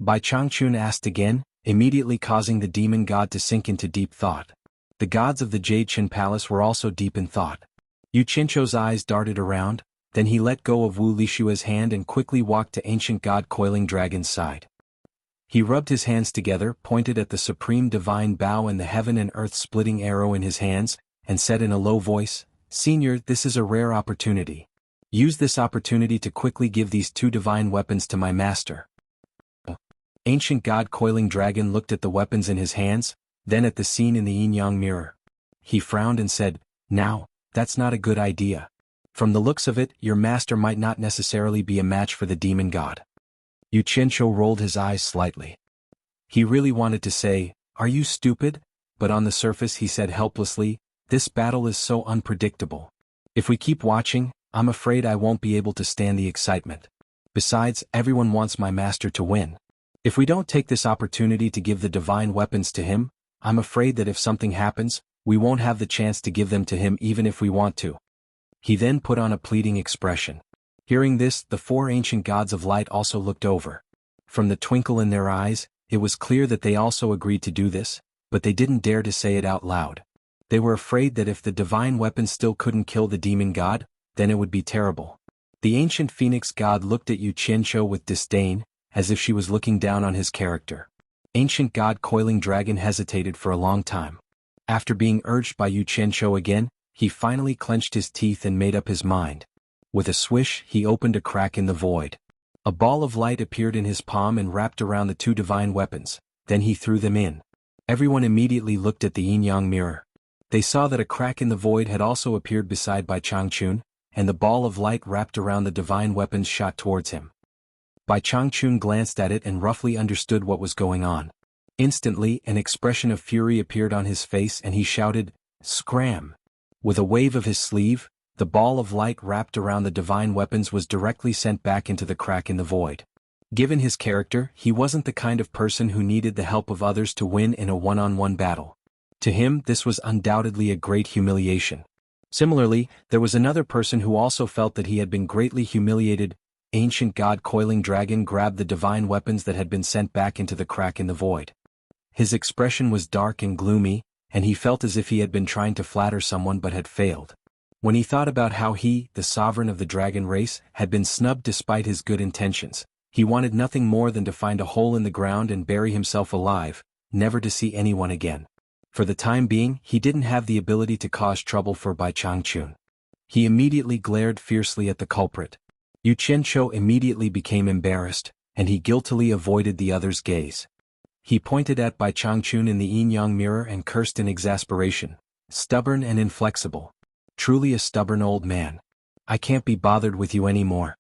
Bai Changchun asked again, immediately causing the demon god to sink into deep thought. The gods of the Jade Qin Palace were also deep in thought. Yu Qianzhou's eyes darted around, then he let go of Wu Lishua's hand and quickly walked to ancient god Coiling Dragon's side. He rubbed his hands together, pointed at the supreme divine bow and the heaven and earth splitting arrow in his hands, and said in a low voice, "Senior, this is a rare opportunity. Use this opportunity to quickly give these two divine weapons to my master." Ancient god Coiling Dragon looked at the weapons in his hands, then at the scene in the yin-yang mirror. He frowned and said, "Now, that's not a good idea. From the looks of it, your master might not necessarily be a match for the demon god." Yu Qianzhou rolled his eyes slightly. He really wanted to say, "Are you stupid?" But on the surface he said helplessly, "This battle is so unpredictable. If we keep watching, I'm afraid I won't be able to stand the excitement. Besides, everyone wants my master to win. If we don't take this opportunity to give the divine weapons to him, I'm afraid that if something happens, we won't have the chance to give them to him even if we want to." He then put on a pleading expression. Hearing this, the four ancient gods of light also looked over. From the twinkle in their eyes, it was clear that they also agreed to do this, but they didn't dare to say it out loud. They were afraid that if the divine weapon still couldn't kill the demon god, then it would be terrible. The ancient phoenix god looked at Yu Qianzhou with disdain, as if she was looking down on his character. Ancient god Coiling Dragon hesitated for a long time. After being urged by Yu Qianzhou again, he finally clenched his teeth and made up his mind. With a swish, he opened a crack in the void. A ball of light appeared in his palm and wrapped around the two divine weapons, then he threw them in. Everyone immediately looked at the yin-yang mirror. They saw that a crack in the void had also appeared beside Bai Changchun, and the ball of light wrapped around the divine weapons shot towards him. Bai Changchun glanced at it and roughly understood what was going on. Instantly, an expression of fury appeared on his face and he shouted, "Scram!" With a wave of his sleeve, the ball of light wrapped around the divine weapons was directly sent back into the crack in the void. Given his character, he wasn't the kind of person who needed the help of others to win in a one-on-one battle. To him, this was undoubtedly a great humiliation. Similarly, there was another person who also felt that he had been greatly humiliated. Ancient god Coiling Dragon grabbed the divine weapons that had been sent back into the crack in the void. His expression was dark and gloomy, and he felt as if he had been trying to flatter someone but had failed. When he thought about how he, the sovereign of the dragon race, had been snubbed despite his good intentions, he wanted nothing more than to find a hole in the ground and bury himself alive, never to see anyone again. For the time being, he didn't have the ability to cause trouble for Bai Changchun. He immediately glared fiercely at the culprit. Yu Qianzhou immediately became embarrassed, and he guiltily avoided the other's gaze. He pointed at Bai Changchun in the yin-yang mirror and cursed in exasperation. "Stubborn and inflexible. Truly a stubborn old man. I can't be bothered with you anymore."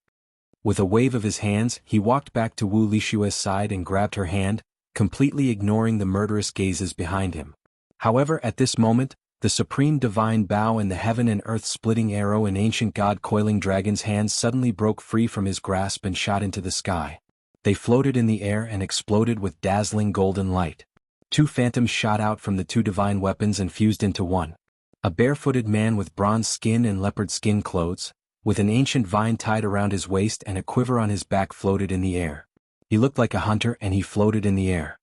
With a wave of his hands, he walked back to Wu Lishua's side and grabbed her hand, completely ignoring the murderous gazes behind him. However, at this moment, the supreme divine bow and the heaven and earth splitting arrow in ancient god Coiling Dragon's hands suddenly broke free from his grasp and shot into the sky. They floated in the air and exploded with dazzling golden light. Two phantoms shot out from the two divine weapons and fused into one. A barefooted man with bronze skin and leopard skin clothes, with an ancient vine tied around his waist and a quiver on his back, floated in the air. He looked like a hunter and he floated in the air.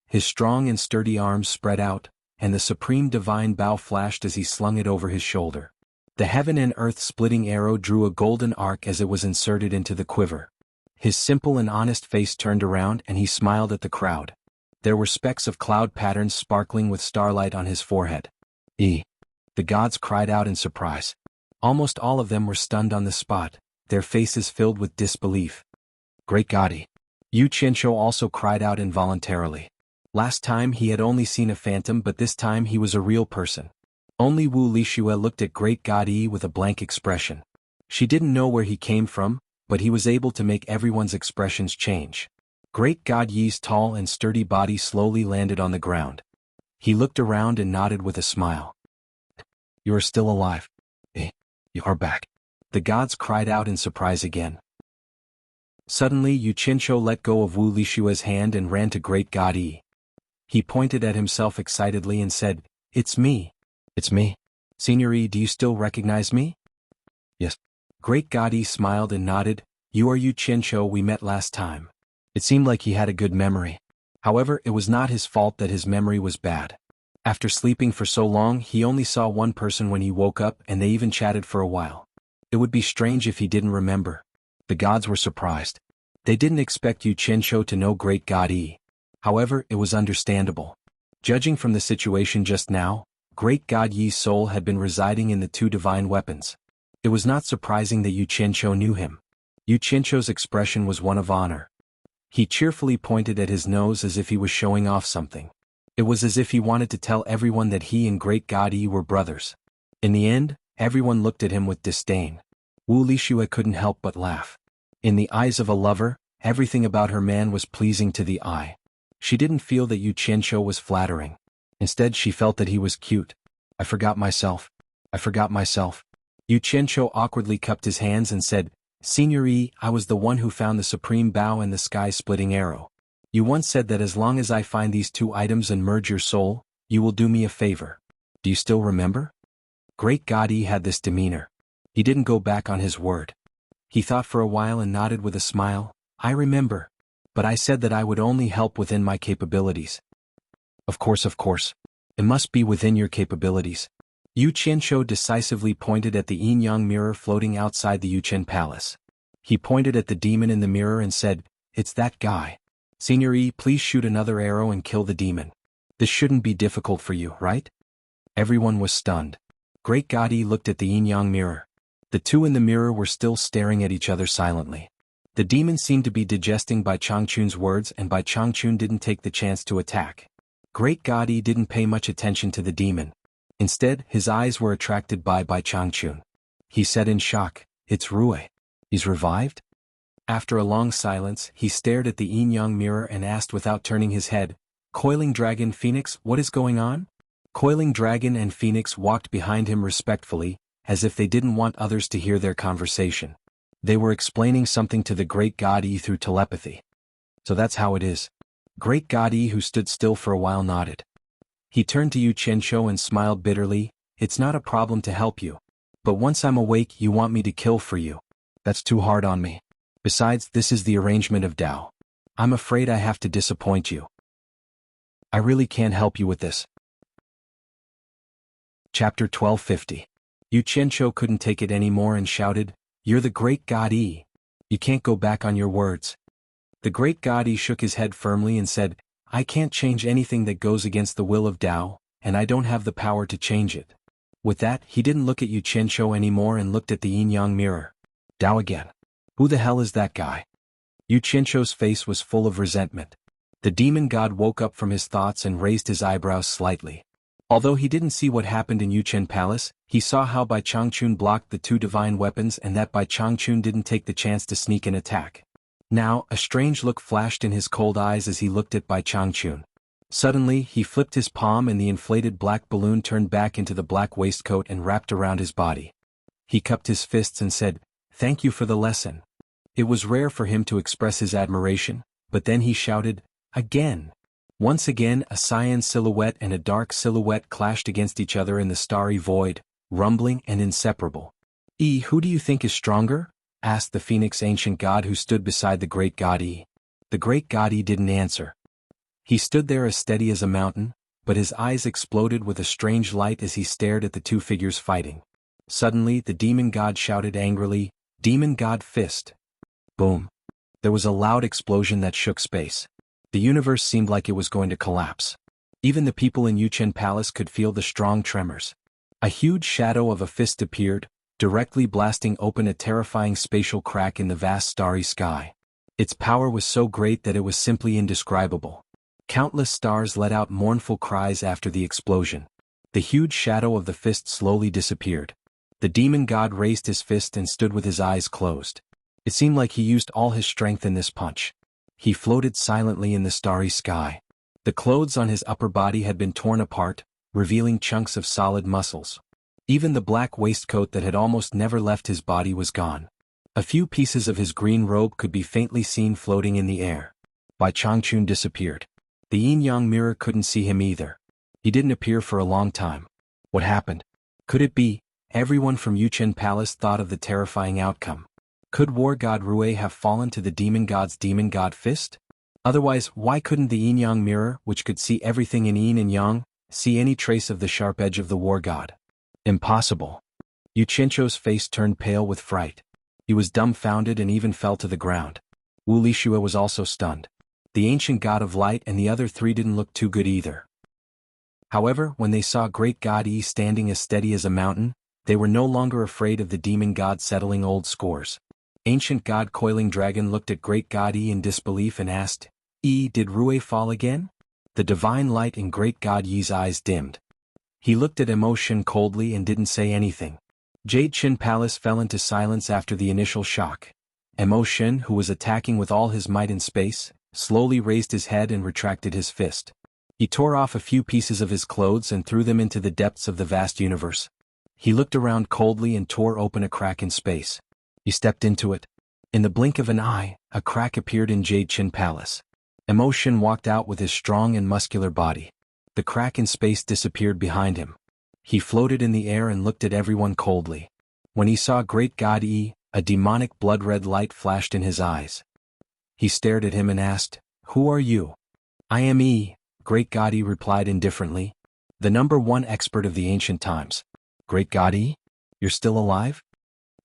His strong and sturdy arms spread out, and the supreme divine bow flashed as he slung it over his shoulder. The heaven and earth splitting arrow drew a golden arc as it was inserted into the quiver. His simple and honest face turned around and he smiled at the crowd. There were specks of cloud patterns sparkling with starlight on his forehead. The gods cried out in surprise. Almost all of them were stunned on the spot, their faces filled with disbelief. "Great God!" Yu Qianzhou also cried out involuntarily. Last time he had only seen a phantom, but this time he was a real person. Only Wu Lishua looked at Great God Yi with a blank expression. She didn't know where he came from, but he was able to make everyone's expressions change. Great God Yi's tall and sturdy body slowly landed on the ground. He looked around and nodded with a smile. "You are still alive. You are back." The gods cried out in surprise again. Suddenly Yu Qinshu let go of Wu Lishua's hand and ran to Great God Yi. He pointed at himself excitedly and said, "It's me. It's me. Senior Yi, do you still recognize me?" "Yes." Great God Yi smiled and nodded. "You are Yu Qinshu we met last time." It seemed like he had a good memory. However, it was not his fault that his memory was bad. After sleeping for so long, he only saw one person when he woke up, and they even chatted for a while. It would be strange if he didn't remember. The gods were surprised. They didn't expect Yu Qinshu to know Great God Yi. However, it was understandable. Judging from the situation just now, Great God Yi's soul had been residing in the two divine weapons. It was not surprising that Yu Qinshu knew him. Yu Qinshu's expression was one of honor. He cheerfully pointed at his nose as if he was showing off something. It was as if he wanted to tell everyone that he and Great God Yi were brothers. In the end, everyone looked at him with disdain. Wu Lishua couldn't help but laugh. In the eyes of a lover, everything about her man was pleasing to the eye. She didn't feel that Yu Qinshu was flattering. Instead, she felt that he was cute. "I forgot myself. I forgot myself." Yu Qinshu awkwardly cupped his hands and said, "Senior Yi, I was the one who found the supreme bow and the sky-splitting arrow. You once said that as long as I find these two items and merge your soul, you will do me a favor. Do you still remember?" Great God Yi had this demeanor. He didn't go back on his word. He thought for a while and nodded with a smile. "I remember. But I said that I would only help within my capabilities." Of course. It must be within your capabilities." Yu Qinshu decisively pointed at the yin-yang mirror floating outside the Yuchen Palace. He pointed at the demon in the mirror and said, "It's that guy. Senior Yi, please shoot another arrow and kill the demon. This shouldn't be difficult for you, right?" Everyone was stunned. Great God Yi looked at the yin-yang mirror. The two in the mirror were still staring at each other silently. The demon seemed to be digesting Bai Changchun's words, and Bai Changchun didn't take the chance to attack. Great God Yi didn't pay much attention to the demon. Instead, his eyes were attracted by Bai Changchun. He said in shock, "It's Rui. He's revived?" After a long silence, he stared at the yin-yang mirror and asked without turning his head, "Coiling Dragon Phoenix, what is going on?" Coiling Dragon and Phoenix walked behind him respectfully, as if they didn't want others to hear their conversation. They were explaining something to the Great God Yi through telepathy. "So that's how it is." Great God Yi, who stood still for a while, nodded. He turned to Yu Qinshu and smiled bitterly. "It's not a problem to help you. But once I'm awake, you want me to kill for you. That's too hard on me. Besides, this is the arrangement of Tao. I'm afraid I have to disappoint you. I really can't help you with this." Chapter 1250. Yu Qinshu couldn't take it anymore and shouted, "You're the Great God Yi. You can't go back on your words." The Great God Yi shook his head firmly and said, "I can't change anything that goes against the will of Tao, and I don't have the power to change it." With that, he didn't look at Yu Qinshu anymore and looked at the yin-yang mirror. "Tao again. Who the hell is that guy?" Yu Qinshu's face was full of resentment. The demon god woke up from his thoughts and raised his eyebrows slightly. Although he didn't see what happened in Yuchen Palace, he saw how Bai Changchun blocked the two divine weapons and that Bai Changchun didn't take the chance to sneak an attack. Now, a strange look flashed in his cold eyes as he looked at Bai Changchun. Suddenly, he flipped his palm and the inflated black balloon turned back into the black waistcoat and wrapped around his body. He cupped his fists and said, "Thank you for the lesson." It was rare for him to express his admiration, but then he shouted, "Again!" Once again, a cyan silhouette and a dark silhouette clashed against each other in the starry void, rumbling and inseparable. Who do you think is stronger?" asked the Phoenix ancient god who stood beside the Great God Yi. The Great God Yi didn't answer. He stood there as steady as a mountain, but his eyes exploded with a strange light as he stared at the two figures fighting. Suddenly, the demon god shouted angrily, "Demon God Fist!" Boom. There was a loud explosion that shook space. The universe seemed like it was going to collapse. Even the people in Yuchen Palace could feel the strong tremors. A huge shadow of a fist appeared, directly blasting open a terrifying spatial crack in the vast starry sky. Its power was so great that it was simply indescribable. Countless stars let out mournful cries after the explosion. The huge shadow of the fist slowly disappeared. The demon god raised his fist and stood with his eyes closed. It seemed like he used all his strength in this punch. He floated silently in the starry sky. The clothes on his upper body had been torn apart, revealing chunks of solid muscles. Even the black waistcoat that had almost never left his body was gone. A few pieces of his green robe could be faintly seen floating in the air. Bai Changchun disappeared. The yin-yang mirror couldn't see him either. He didn't appear for a long time. What happened? Could it be? Everyone from Yuchen Palace thought of the terrifying outcome. Could war god Rui have fallen to the demon god's demon god fist? Otherwise, why couldn't the yin-yang mirror, which could see everything in yin and yang, see any trace of the sharp edge of the war god? Impossible. Yu Qianzhou's face turned pale with fright. He was dumbfounded and even fell to the ground. Wu Lixue was also stunned. The ancient god of light and the other three didn't look too good either. However, when they saw great god Yi standing as steady as a mountain, they were no longer afraid of the demon god settling old scores. Ancient god Coiling Dragon looked at great god Yi in disbelief and asked, "Yi, did Rui fall again?" The divine light in great god Yi's eyes dimmed. He looked at Emotion coldly and didn't say anything. Jade Qin Palace fell into silence after the initial shock. Emotion, who was attacking with all his might in space, slowly raised his head and retracted his fist. He tore off a few pieces of his clothes and threw them into the depths of the vast universe. He looked around coldly and tore open a crack in space. He stepped into it. In the blink of an eye, a crack appeared in Jade Qin Palace. Emotion walked out with his strong and muscular body. The crack in space disappeared behind him. He floated in the air and looked at everyone coldly. When he saw great god Yi, a demonic blood-red light flashed in his eyes. He stared at him and asked, "Who are you?" "I am Yi," great god Yi replied indifferently. "The #1 expert of the ancient times." "Great god Yi? You're still alive?"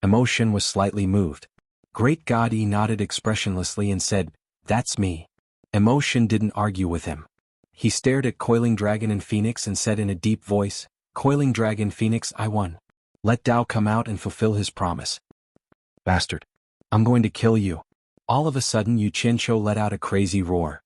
Emotion was slightly moved. Great god Yi nodded expressionlessly and said, "That's me." Emotion didn't argue with him. He stared at Coiling Dragon and Phoenix and said in a deep voice, "Coiling Dragon Phoenix, I won. Let Dao come out and fulfill his promise." "Bastard. I'm going to kill you." All of a sudden Yu Qianzhou let out a crazy roar.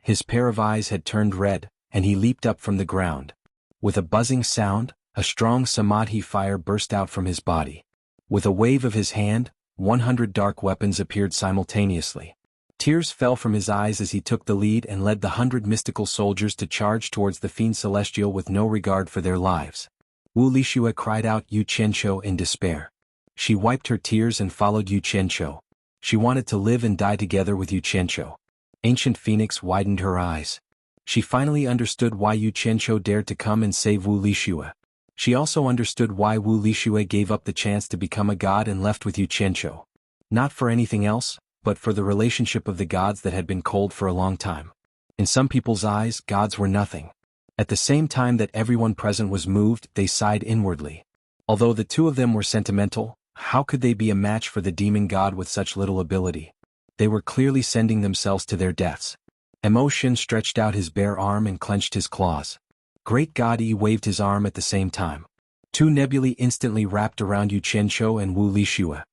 His pair of eyes had turned red, and he leaped up from the ground. With a buzzing sound, a strong samadhi fire burst out from his body. With a wave of his hand, 100 dark weapons appeared simultaneously. Tears fell from his eyes as he took the lead and led the 100 mystical soldiers to charge towards the fiend celestial with no regard for their lives. Wu Lixue cried out Yu Qianzhou in despair. She wiped her tears and followed Yu Qianzhou. She wanted to live and die together with Yu Qianzhou. Ancient Phoenix widened her eyes. She finally understood why Yu Qianzhou dared to come and save Wu Lixue. She also understood why Wu Lixue gave up the chance to become a god and left with Yu Qianzhou. Not for anything else, but for the relationship of the gods that had been cold for a long time. In some people's eyes, gods were nothing. At the same time that everyone present was moved, they sighed inwardly. Although the two of them were sentimental, how could they be a match for the demon god with such little ability? They were clearly sending themselves to their deaths. Emotion stretched out his bare arm and clenched his claws. Great god Yi waved his arm at the same time. Two nebulae instantly wrapped around Yu Qianzhou and Wu Lixue.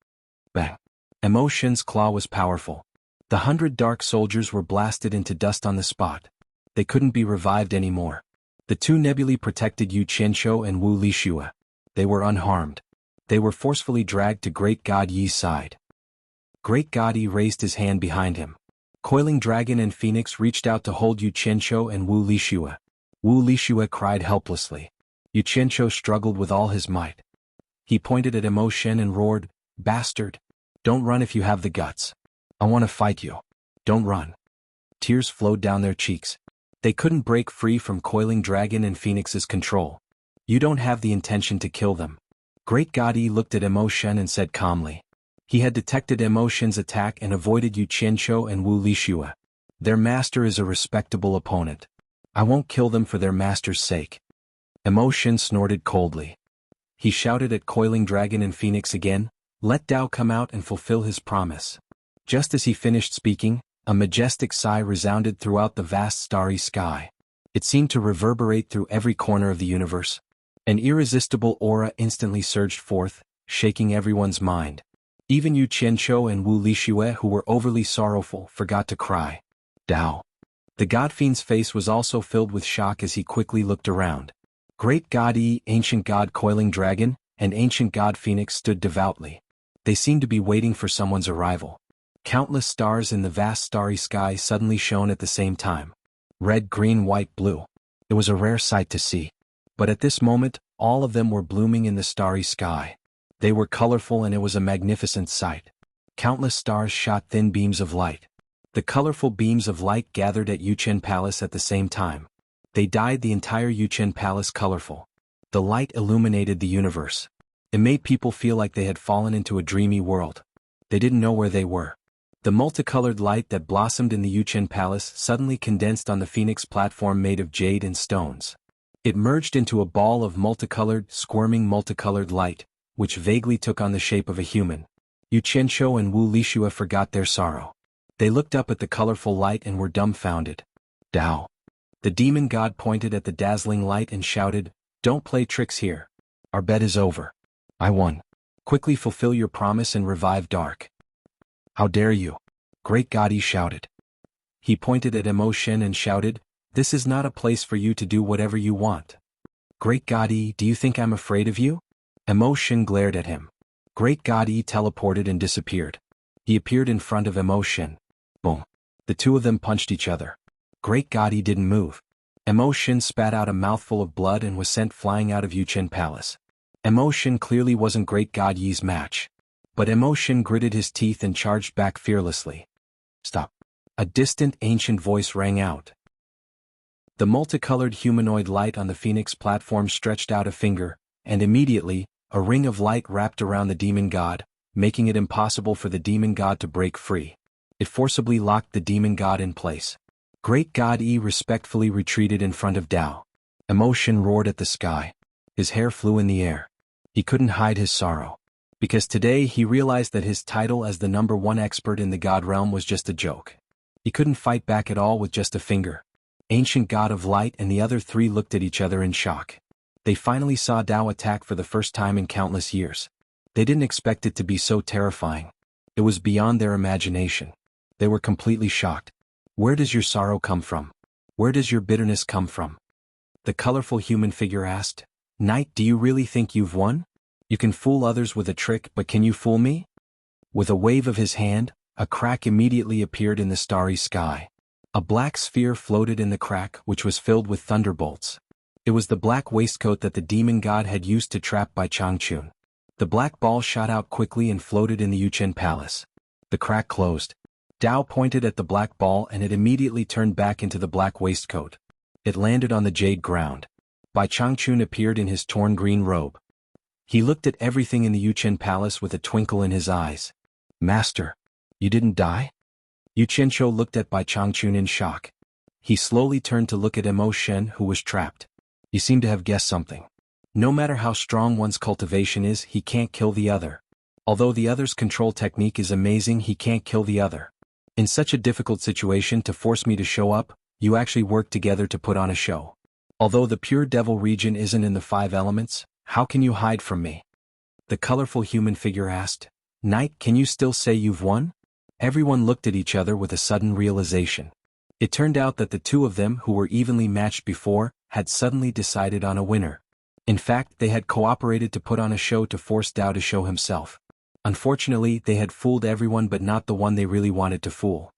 Bang! Emotion's claw was powerful. The 100 dark soldiers were blasted into dust on the spot. They couldn't be revived anymore. The two nebulae protected Yu Qianzhou and Wu Lixue. They were unharmed. They were forcefully dragged to Great God Yi's side. Great God Yi raised his hand behind him. Coiling Dragon and Phoenix reached out to hold Yu Qianzhou and Wu Lixue. Wu Lixue cried helplessly. Yu Qianzhou struggled with all his might. He pointed at Emotion and roared, "Bastard! Don't run if you have the guts. I want to fight you. Don't run." Tears flowed down their cheeks. They couldn't break free from Coiling Dragon and Phoenix's control. "You don't have the intention to kill them." Great God Yi looked at Emotion and said calmly. He had detected Emotion's attack and avoided Yu Qianzhou and Wu Lixue. Their master is a respectable opponent. I won't kill them for their master's sake. Emotion snorted coldly. He shouted at Coiling Dragon and Phoenix again, "Let Dao come out and fulfill his promise." Just as he finished speaking, a majestic sigh resounded throughout the vast starry sky. It seemed to reverberate through every corner of the universe. An irresistible aura instantly surged forth, shaking everyone's mind. Even Yu Qianzhou and Wu Lixue, who were overly sorrowful, forgot to cry. Dao. The god fiend's face was also filled with shock as he quickly looked around. Great God Yi, Ancient God Coiling Dragon, and Ancient God Phoenix stood devoutly. They seemed to be waiting for someone's arrival. Countless stars in the vast starry sky suddenly shone at the same time. Red, green, white, blue. It was a rare sight to see. But at this moment, all of them were blooming in the starry sky. They were colorful and it was a magnificent sight. Countless stars shot thin beams of light. The colorful beams of light gathered at Yuchen Palace at the same time. They dyed the entire Yuchen Palace colorful. The light illuminated the universe. It made people feel like they had fallen into a dreamy world. They didn't know where they were. The multicolored light that blossomed in the Yuchen Palace suddenly condensed on the Phoenix platform made of jade and stones. It merged into a ball of multicolored, squirming multicolored light, which vaguely took on the shape of a human. Yu Qianzhou and Wu Lixue forgot their sorrow. They looked up at the colorful light and were dumbfounded. Dao. The demon god pointed at the dazzling light and shouted, "Don't play tricks here. Our bet is over. I won. Quickly fulfill your promise and revive Dark." "How dare you?" Great God Yi shouted. He pointed at Emo Shen and shouted, "This is not a place for you to do whatever you want." "Great God Yi, do you think I'm afraid of you?" Emo Shen glared at him. Great God Yi teleported and disappeared. He appeared in front of Emo Shen. Boom. The two of them punched each other. Great God Yi didn't move. Emo Shen spat out a mouthful of blood and was sent flying out of Yuchen Palace. Emo Shen clearly wasn't Great God Yi's match. But Emo Shen gritted his teeth and charged back fearlessly. "Stop." A distant, ancient voice rang out. The multicolored humanoid light on the Phoenix platform stretched out a finger, and immediately, a ring of light wrapped around the demon god, making it impossible for the demon god to break free. It forcibly locked the demon god in place. Great God Yi respectfully retreated in front of Dao. Emo Shen roared at the sky. His hair flew in the air. He couldn't hide his sorrow. Because today he realized that his title as the #1 expert in the god realm was just a joke. He couldn't fight back at all with just a finger. Ancient God of Light and the other three looked at each other in shock. They finally saw Dao attack for the first time in countless years. They didn't expect it to be so terrifying. It was beyond their imagination. They were completely shocked. "Where does your sorrow come from? Where does your bitterness come from?" The colorful human figure asked. "Knight, do you really think you've won? You can fool others with a trick, but can you fool me?" With a wave of his hand, a crack immediately appeared in the starry sky. A black sphere floated in the crack, which was filled with thunderbolts. It was the black waistcoat that the demon god had used to trap Bai Changchun. The black ball shot out quickly and floated in the Yuchen Palace. The crack closed. Dao pointed at the black ball and it immediately turned back into the black waistcoat. It landed on the jade ground. Bai Changchun appeared in his torn green robe. He looked at everything in the Yuchen Palace with a twinkle in his eyes. "Master, you didn't die?" Yu Qianzhou looked at Bai Changchun in shock. He slowly turned to look at Emo Shen, who was trapped. He seemed to have guessed something. No matter how strong one's cultivation is, he can't kill the other. Although the other's control technique is amazing, he can't kill the other. In such a difficult situation to force me to show up, you actually work together to put on a show. Although the pure devil region isn't in the 5 elements, how can you hide from me? The colorful human figure asked. "Knight, can you still say you've won?" Everyone looked at each other with a sudden realization. It turned out that the two of them who were evenly matched before, had suddenly decided on a winner. In fact, they had cooperated to put on a show to force Dao to show himself. Unfortunately, they had fooled everyone but not the one they really wanted to fool.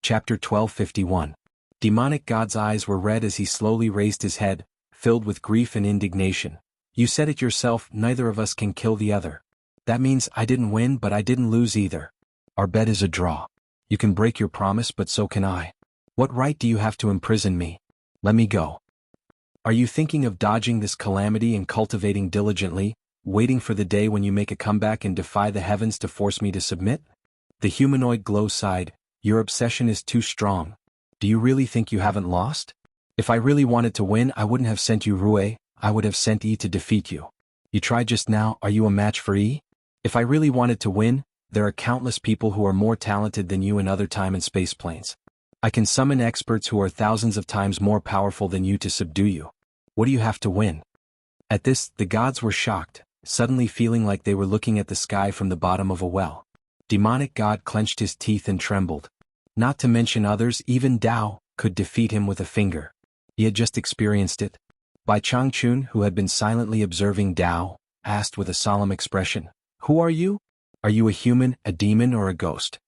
Chapter 1251. Demonic God's eyes were red as he slowly raised his head, filled with grief and indignation. "You said it yourself, neither of us can kill the other. That means I didn't win but I didn't lose either. Our bet is a draw. You can break your promise but so can I. What right do you have to imprison me? Let me go. Are you thinking of dodging this calamity and cultivating diligently, waiting for the day when you make a comeback and defy the heavens to force me to submit?" The humanoid glow sighed. "Your obsession is too strong. Do you really think you haven't lost? If I really wanted to win, I wouldn't have sent you Rue, I would have sent Yi to defeat you. You tried just now, are you a match for Yi? If I really wanted to win, there are countless people who are more talented than you in other time and space planes. I can summon experts who are thousands of times more powerful than you to subdue you. What do you have to win?" At this, the gods were shocked, suddenly feeling like they were looking at the sky from the bottom of a well. Demonic God clenched his teeth and trembled. Not to mention others, even Dao, could defeat him with a finger. He had just experienced it. Bai Changchun, who had been silently observing Dao, asked with a solemn expression, "Who are you? Are you a human, a demon, or a ghost?"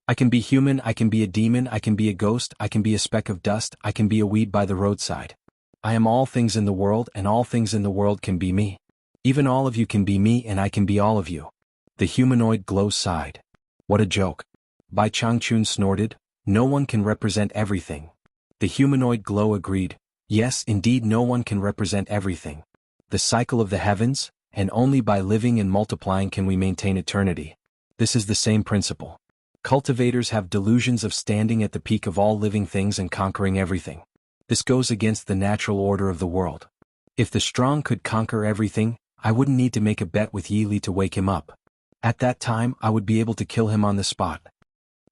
"I can be human, I can be a demon, I can be a ghost, I can be a speck of dust, I can be a weed by the roadside. I am all things in the world and all things in the world can be me. Even all of you can be me and I can be all of you. The humanoid glow sighed. What a joke. Bai Changchun snorted, no one can represent everything. The humanoid glow agreed, yes indeed no one can represent everything. The cycle of the heavens, and only by living and multiplying can we maintain eternity. This is the same principle. Cultivators have delusions of standing at the peak of all living things and conquering everything. This goes against the natural order of the world. If the strong could conquer everything, I wouldn't need to make a bet with Yi Li to wake him up. At that time I would be able to kill him on the spot.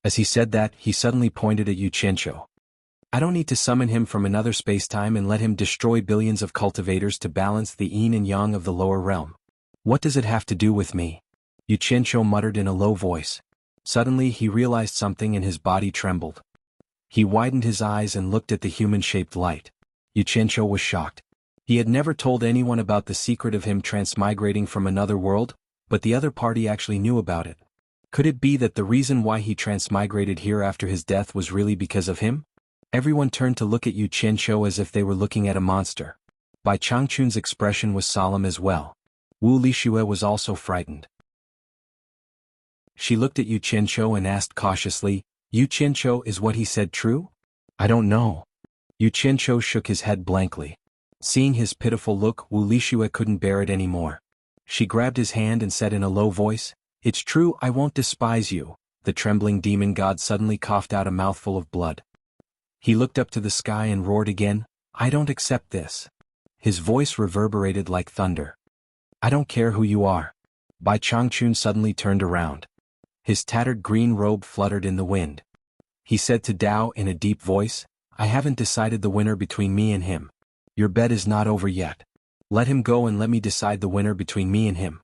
As he said that, he suddenly pointed at Yu Qianqiu. I don't need to summon him from another spacetime and let him destroy billions of cultivators to balance the yin and yang of the lower realm. What does it have to do with me? Yu Qianqiu muttered in a low voice. Suddenly he realized something and his body trembled. He widened his eyes and looked at the human-shaped light. Yu Qianqiu was shocked. He had never told anyone about the secret of him transmigrating from another world, but the other party actually knew about it. Could it be that the reason why he transmigrated here after his death was really because of him? Everyone turned to look at Yu Qianqiu as if they were looking at a monster. Bai Changchun's expression was solemn as well. Wu Lixue was also frightened. She looked at Yu Qianqiu and asked cautiously, Yu Qianqiu, is what he said true? I don't know. Yu Qianqiu shook his head blankly. Seeing his pitiful look, Wu Lixue couldn't bear it anymore. She grabbed his hand and said in a low voice, It's true, I won't despise you. The trembling demon god suddenly coughed out a mouthful of blood. He looked up to the sky and roared again, I don't accept this. His voice reverberated like thunder. I don't care who you are. Bai Changchun suddenly turned around. His tattered green robe fluttered in the wind. He said to Dao in a deep voice, I haven't decided the winner between me and him. Your bet is not over yet. Let him go and let me decide the winner between me and him.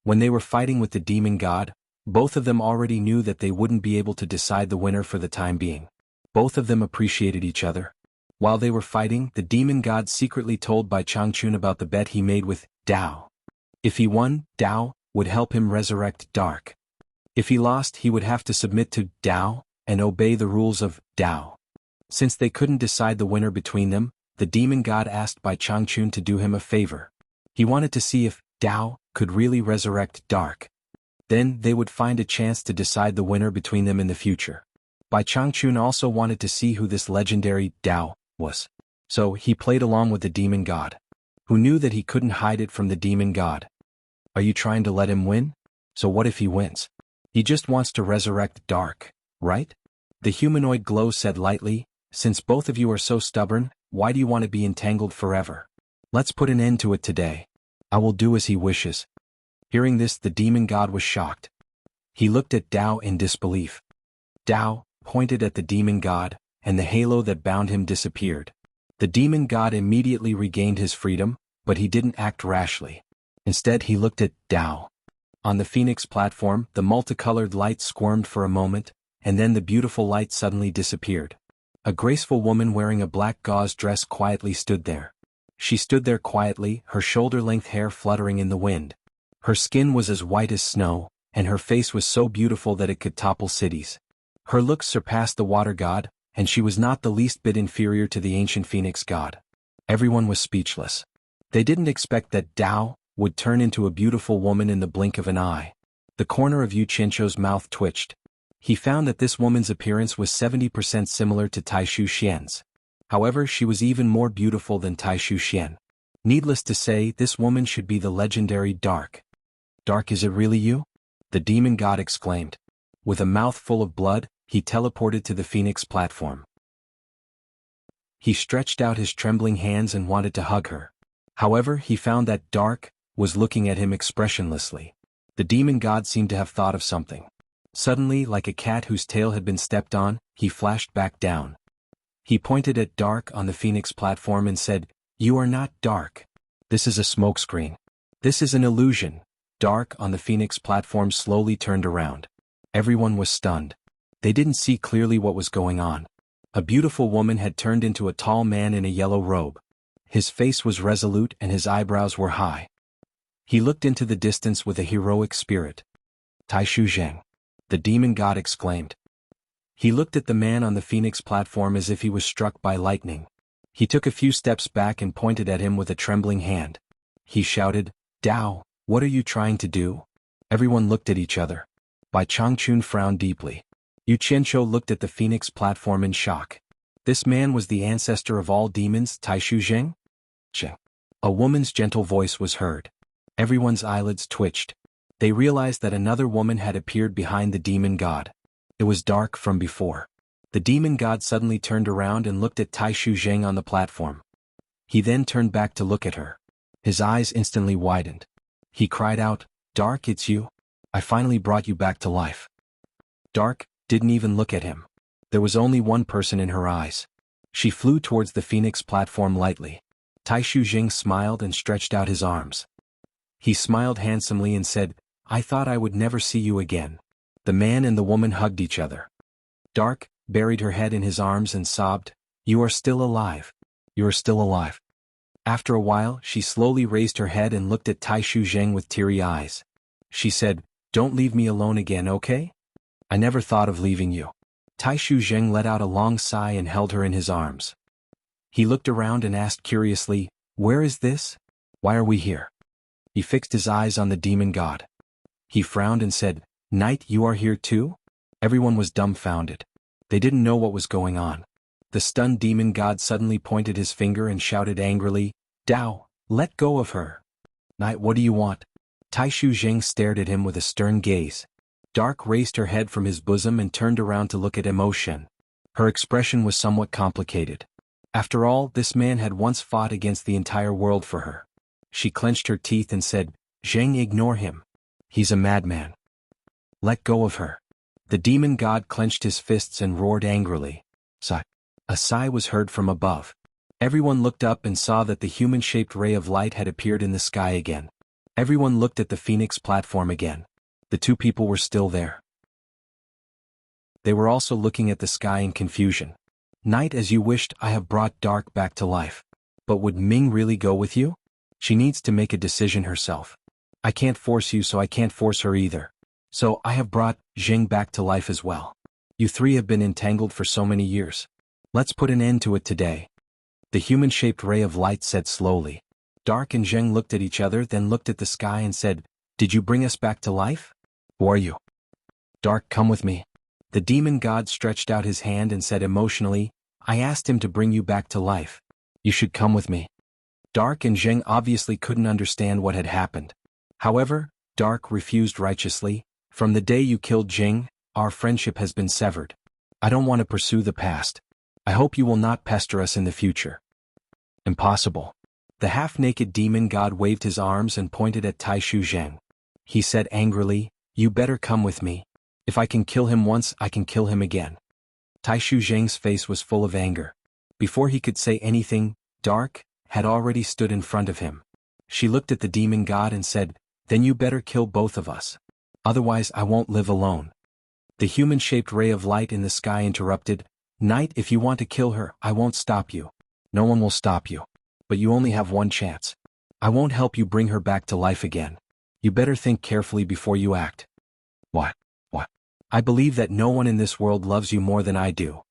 When they were fighting with the demon god, both of them already knew that they wouldn't be able to decide the winner for the time being. Both of them appreciated each other. While they were fighting, the demon god secretly told Bai Changchun about the bet he made with Dao. If he won, Dao would help him resurrect Dark. If he lost, he would have to submit to Dao and obey the rules of Dao. Since they couldn't decide the winner between them, the demon god asked Bai Changchun to do him a favor. He wanted to see if Dao could really resurrect Dark. Then they would find a chance to decide the winner between them in the future. Bai Changchun also wanted to see who this legendary Dao was. So he played along with the demon god, who knew that he couldn't hide it from the demon god. Are you trying to let him win? So what if he wins? He just wants to resurrect Dark, right? The humanoid glow said lightly, Since both of you are so stubborn, why do you want to be entangled forever? Let's put an end to it today. I will do as he wishes. Hearing this, the demon god was shocked. He looked at Dao in disbelief. Dao pointed at the demon god, and the halo that bound him disappeared. The demon god immediately regained his freedom, but he didn't act rashly. Instead he looked at Dao. On the Phoenix platform, the multicolored light squirmed for a moment, and then the beautiful light suddenly disappeared. A graceful woman wearing a black gauze dress quietly stood there. She stood there quietly, her shoulder-length hair fluttering in the wind. Her skin was as white as snow, and her face was so beautiful that it could topple cities. Her looks surpassed the water god, and she was not the least bit inferior to the ancient Phoenix god. Everyone was speechless. They didn't expect that Dao would turn into a beautiful woman in the blink of an eye. The corner of Yu Qianqiu's mouth twitched. He found that this woman's appearance was 70% similar to Taishu Xian's. However, she was even more beautiful than Taishu Xian. Needless to say, this woman should be the legendary Dark. Dark, is it really you? The demon god exclaimed. With a mouth full of blood, he teleported to the Phoenix platform. He stretched out his trembling hands and wanted to hug her. However, he found that Dark was looking at him expressionlessly. The demon god seemed to have thought of something. Suddenly, like a cat whose tail had been stepped on, he flashed back down. He pointed at Dark on the Phoenix platform and said, You are not Dark. This is a smokescreen. This is an illusion. Dark on the Phoenix platform slowly turned around. Everyone was stunned. They didn't see clearly what was going on. A beautiful woman had turned into a tall man in a yellow robe. His face was resolute and his eyebrows were high. He looked into the distance with a heroic spirit. Taishu Zheng. The demon god exclaimed. He looked at the man on the Phoenix platform as if he was struck by lightning. He took a few steps back and pointed at him with a trembling hand. He shouted, Dao, what are you trying to do? Everyone looked at each other. Bai Changchun frowned deeply. Yu Qianqiu looked at the phoenix platform in shock. This man was the ancestor of all demons, Taishu Zheng? A woman's gentle voice was heard. Everyone's eyelids twitched. They realized that another woman had appeared behind the demon god. It was dark from before. The demon god suddenly turned around and looked at Taishu Zheng on the platform. He then turned back to look at her. His eyes instantly widened. He cried out, "Dark, it's you? I finally brought you back to life." Dark didn't even look at him. There was only one person in her eyes. She flew towards the phoenix platform lightly. Taishu Zheng smiled and stretched out his arms. He smiled handsomely and said, "I thought I would never see you again." The man and the woman hugged each other. Dark buried her head in his arms and sobbed, "You are still alive. You are still alive." After a while, she slowly raised her head and looked at Taishu Zheng with teary eyes. She said, "Don't leave me alone again, okay? I never thought of leaving you." Taishu Zheng let out a long sigh and held her in his arms. He looked around and asked curiously, "Where is this? Why are we here?" He fixed his eyes on the demon god. He frowned and said, "Knight, you are here too?" Everyone was dumbfounded. They didn't know what was going on. The stunned demon god suddenly pointed his finger and shouted angrily, "Dao, let go of her." "Knight, what do you want?" Taishu Zheng stared at him with a stern gaze. Dark raised her head from his bosom and turned around to look at emotion. Her expression was somewhat complicated. After all, this man had once fought against the entire world for her. She clenched her teeth and said, "Zheng, ignore him. He's a madman. Let go of her." The demon god clenched his fists and roared angrily. Sigh. A sigh was heard from above. Everyone looked up and saw that the human-shaped ray of light had appeared in the sky again. Everyone looked at the phoenix platform again. The two people were still there. They were also looking at the sky in confusion. "Knight, as you wished, I have brought Dark back to life. But would Ming really go with you? She needs to make a decision herself. I can't force you, so I can't force her either. So I have brought Zheng back to life as well. You three have been entangled for so many years. Let's put an end to it today." The human-shaped ray of light said slowly. Dark and Zheng looked at each other, then looked at the sky and said, "Did you bring us back to life? Who are you?" "Dark, come with me." The demon god stretched out his hand and said emotionally, "I asked him to bring you back to life. You should come with me." Dark and Zheng obviously couldn't understand what had happened. However, Dark refused righteously. "From the day you killed Zheng, our friendship has been severed. I don't want to pursue the past. I hope you will not pester us in the future." "Impossible." The half-naked demon god waved his arms and pointed at Taishu Zheng. He said angrily, "You better come with me. If I can kill him once, I can kill him again." Taishu Zheng's face was full of anger. Before he could say anything, Dark had already stood in front of him. She looked at the demon god and said, "Then you better kill both of us. Otherwise I won't live alone." The human-shaped ray of light in the sky interrupted, "Knight, if you want to kill her, I won't stop you. No one will stop you. But you only have one chance. I won't help you bring her back to life again. You better think carefully before you act." What? "I believe that no one in this world loves you more than I do.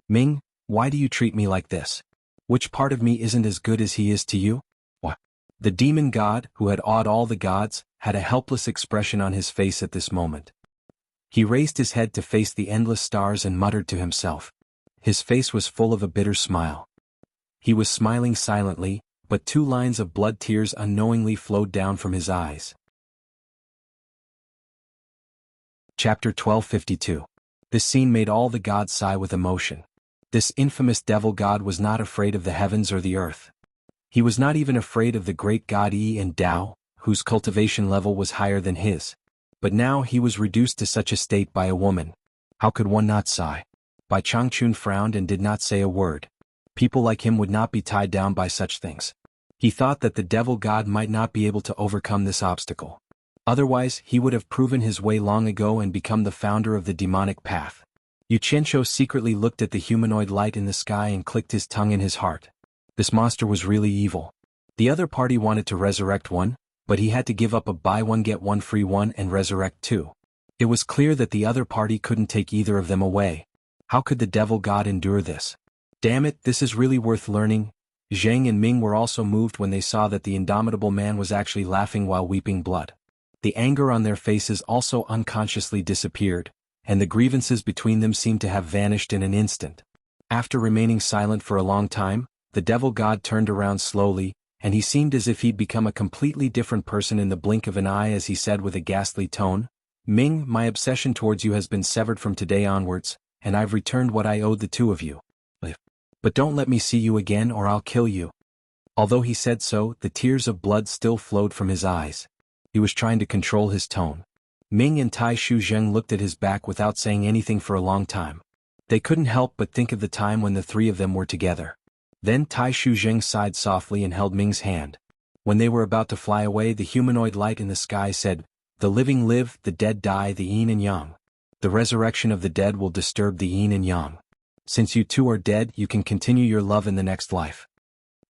Ming, why do you treat me like this? Which part of me isn't as good as he is to you?" What? The demon god, who had awed all the gods, had a helpless expression on his face at this moment. He raised his head to face the endless stars and muttered to himself. His face was full of a bitter smile. He was smiling silently, but 2 lines of blood tears unknowingly flowed down from his eyes. Chapter 1252. This scene made all the gods sigh with emotion. This infamous devil god was not afraid of the heavens or the earth. He was not even afraid of the great god Yi and Dao, whose cultivation level was higher than his. But now he was reduced to such a state by a woman. How could one not sigh? Bai Changchun frowned and did not say a word. People like him would not be tied down by such things. He thought that the devil god might not be able to overcome this obstacle. Otherwise, he would have proven his way long ago and become the founder of the demonic path. Yu Qianqiu secretly looked at the humanoid light in the sky and clicked his tongue in his heart. This monster was really evil. The other party wanted to resurrect one, but he had to give up a buy one get one free one and resurrect 2. It was clear that the other party couldn't take either of them away. How could the devil god endure this? Damn it, this is really worth learning. Zheng and Ming were also moved when they saw that the indomitable man was actually laughing while weeping blood. The anger on their faces also unconsciously disappeared, and the grievances between them seemed to have vanished in an instant. After remaining silent for a long time, the devil god turned around slowly, and he seemed as if he'd become a completely different person in the blink of an eye as he said with a ghastly tone, "Ming, my obsession towards you has been severed from today onwards, and I've returned what I owed the two of you. But don't let me see you again or I'll kill you." Although he said so, the tears of blood still flowed from his eyes. He was trying to control his tone. Ming and Tai Shu Zheng looked at his back without saying anything for a long time. They couldn't help but think of the time when the three of them were together. Then Tai Shu Zheng sighed softly and held Ming's hand. When they were about to fly away, the humanoid light in the sky said, "The living live, the dead die, the yin and yang. The resurrection of the dead will disturb the yin and yang. Since you two are dead, you can continue your love in the next life."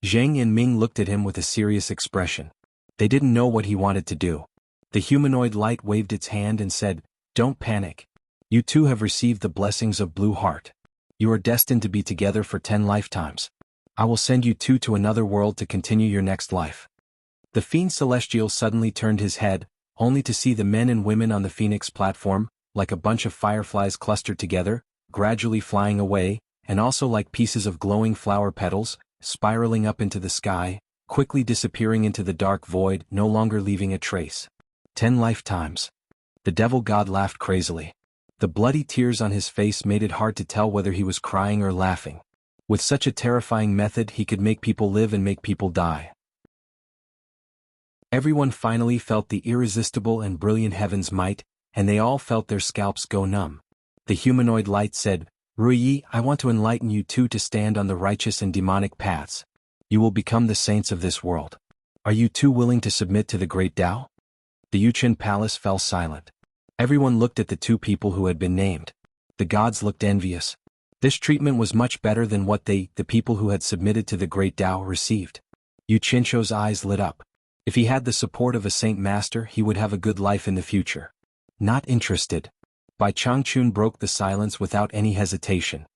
Zheng and Ming looked at him with a serious expression. They didn't know what he wanted to do. The humanoid light waved its hand and said, "Don't panic. You two have received the blessings of Blue Heart. You are destined to be together for 10 lifetimes. I will send you two to another world to continue your next life." The Fiend Celestial suddenly turned his head, only to see the men and women on the Phoenix platform, like a bunch of fireflies clustered together, gradually flying away, and also like pieces of glowing flower petals, spiraling up into the sky, quickly disappearing into the dark void, no longer leaving a trace. 10 lifetimes. The devil god laughed crazily. The bloody tears on his face made it hard to tell whether he was crying or laughing. With such a terrifying method, he could make people live and make people die. Everyone finally felt the irresistible and brilliant heaven's might, and they all felt their scalps go numb. The humanoid light said, "Ruiyi, I want to enlighten you two to stand on the righteous and demonic paths. You will become the saints of this world. Are you two willing to submit to the great Tao?" The Yuchen palace fell silent. Everyone looked at the two people who had been named. The gods looked envious. This treatment was much better than what the people who had submitted to the great Tao, received. Yu Qinshuo's eyes lit up. If he had the support of a saint master, he would have a good life in the future. "Not interested." Bai Changchun broke the silence without any hesitation.